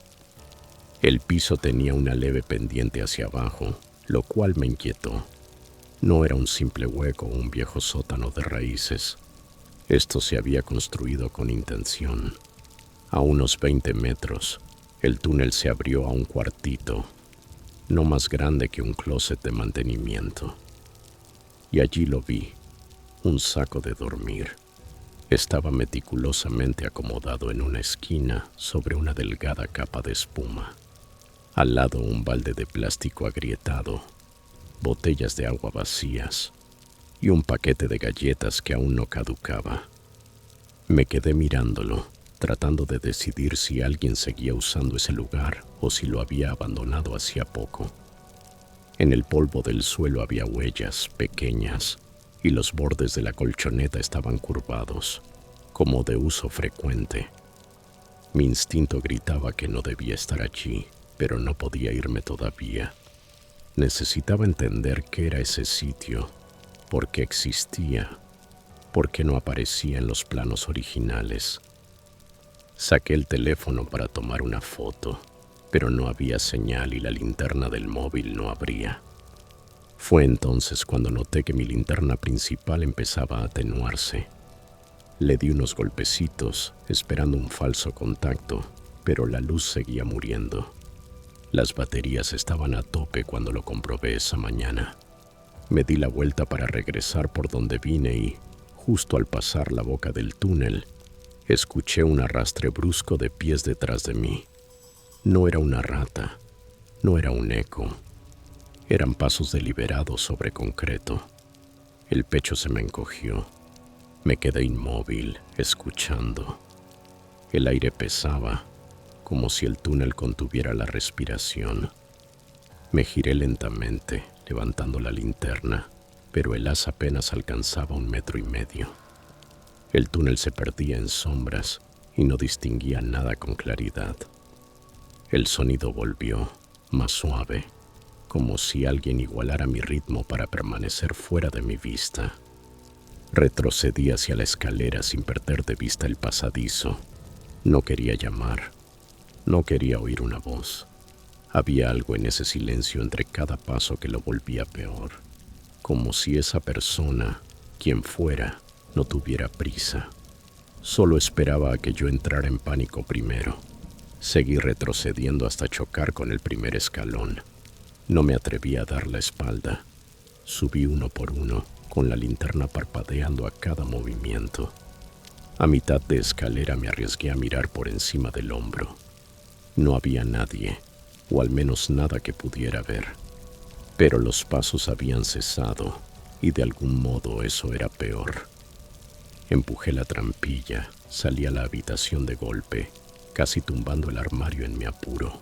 A: El piso tenía una leve pendiente hacia abajo, lo cual me inquietó. No era un simple hueco o un viejo sótano de raíces. Esto se había construido con intención. A unos 20 metros, el túnel se abrió a un cuartito, no más grande que un closet de mantenimiento. Y allí lo vi, un saco de dormir. Estaba meticulosamente acomodado en una esquina sobre una delgada capa de espuma. Al lado un balde de plástico agrietado, botellas de agua vacías y un paquete de galletas que aún no caducaba. Me quedé mirándolo, tratando de decidir si alguien seguía usando ese lugar o si lo había abandonado hacía poco. En el polvo del suelo había huellas pequeñas y los bordes de la colchoneta estaban curvados, como de uso frecuente. Mi instinto gritaba que no debía estar allí, pero no podía irme todavía. Necesitaba entender qué era ese sitio, por qué existía, por qué no aparecía en los planos originales. Saqué el teléfono para tomar una foto, pero no había señal y la linterna del móvil no abría. Fue entonces cuando noté que mi linterna principal empezaba a atenuarse. Le di unos golpecitos, esperando un falso contacto, pero la luz seguía muriendo. Las baterías estaban a tope cuando lo comprobé esa mañana. Me di la vuelta para regresar por donde vine y, justo al pasar la boca del túnel, escuché un arrastre brusco de pies detrás de mí. No era una rata, no era un eco. Eran pasos deliberados sobre concreto. El pecho se me encogió. Me quedé inmóvil, escuchando. El aire pesaba, como si el túnel contuviera la respiración. Me giré lentamente, levantando la linterna, pero el haz apenas alcanzaba 1,5 metros. El túnel se perdía en sombras y no distinguía nada con claridad. El sonido volvió, más suave, como si alguien igualara mi ritmo para permanecer fuera de mi vista. Retrocedí hacia la escalera sin perder de vista el pasadizo. No quería llamar. No quería oír una voz. Había algo en ese silencio entre cada paso que lo volvía peor, como si esa persona, quien fuera, no tuviera prisa. Solo esperaba a que yo entrara en pánico primero. Seguí retrocediendo hasta chocar con el primer escalón. No me atreví a dar la espalda. Subí uno por uno, con la linterna parpadeando a cada movimiento. A mitad de escalera me arriesgué a mirar por encima del hombro. No había nadie, o al menos nada que pudiera ver. Pero los pasos habían cesado, y de algún modo eso era peor. Empujé la trampilla, salí a la habitación de golpe, casi tumbando el armario en mi apuro.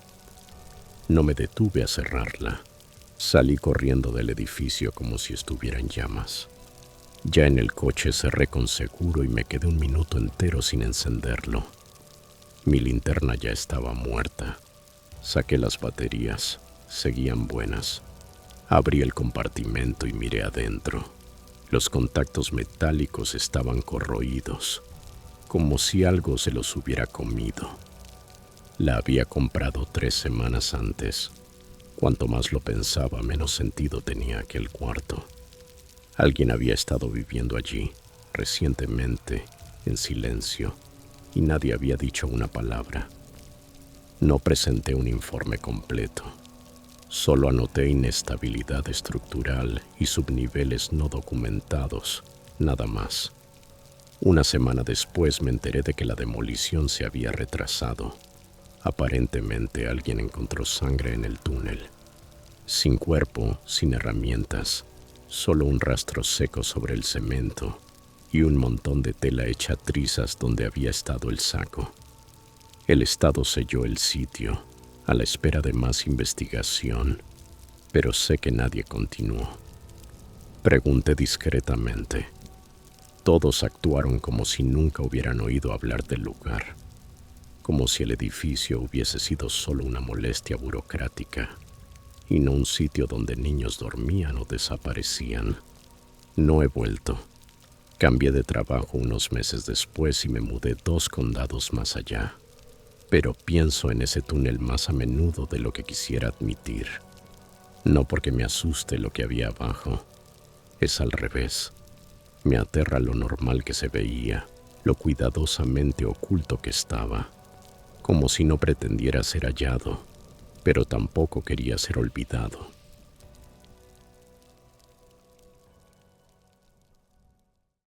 A: No me detuve a cerrarla. Salí corriendo del edificio como si estuviera en llamas. Ya en el coche cerré con seguro y me quedé 1 minuto entero sin encenderlo. Mi linterna ya estaba muerta. Saqué las baterías, seguían buenas. Abrí el compartimento y miré adentro. Los contactos metálicos estaban corroídos, como si algo se los hubiera comido. La había comprado 3 semanas antes. Cuanto más lo pensaba, menos sentido tenía aquel cuarto. Alguien había estado viviendo allí recientemente, en silencio, y nadie había dicho una palabra. No presenté un informe completo. Solo anoté inestabilidad estructural y subniveles no documentados, nada más. Una semana después me enteré de que la demolición se había retrasado. Aparentemente alguien encontró sangre en el túnel. Sin cuerpo, sin herramientas, solo un rastro seco sobre el cemento y un montón de tela hecha trizas donde había estado el saco. El Estado selló el sitio, a la espera de más investigación, pero sé que nadie continuó. Pregunté discretamente. Todos actuaron como si nunca hubieran oído hablar del lugar, como si el edificio hubiese sido solo una molestia burocrática y no un sitio donde niños dormían o desaparecían. No he vuelto. Cambié de trabajo unos meses después y me mudé 2 condados más allá, pero pienso en ese túnel más a menudo de lo que quisiera admitir. No porque me asuste lo que había abajo, es al revés. Me aterra lo normal que se veía, lo cuidadosamente oculto que estaba, como si no pretendiera ser hallado, pero tampoco quería ser olvidado.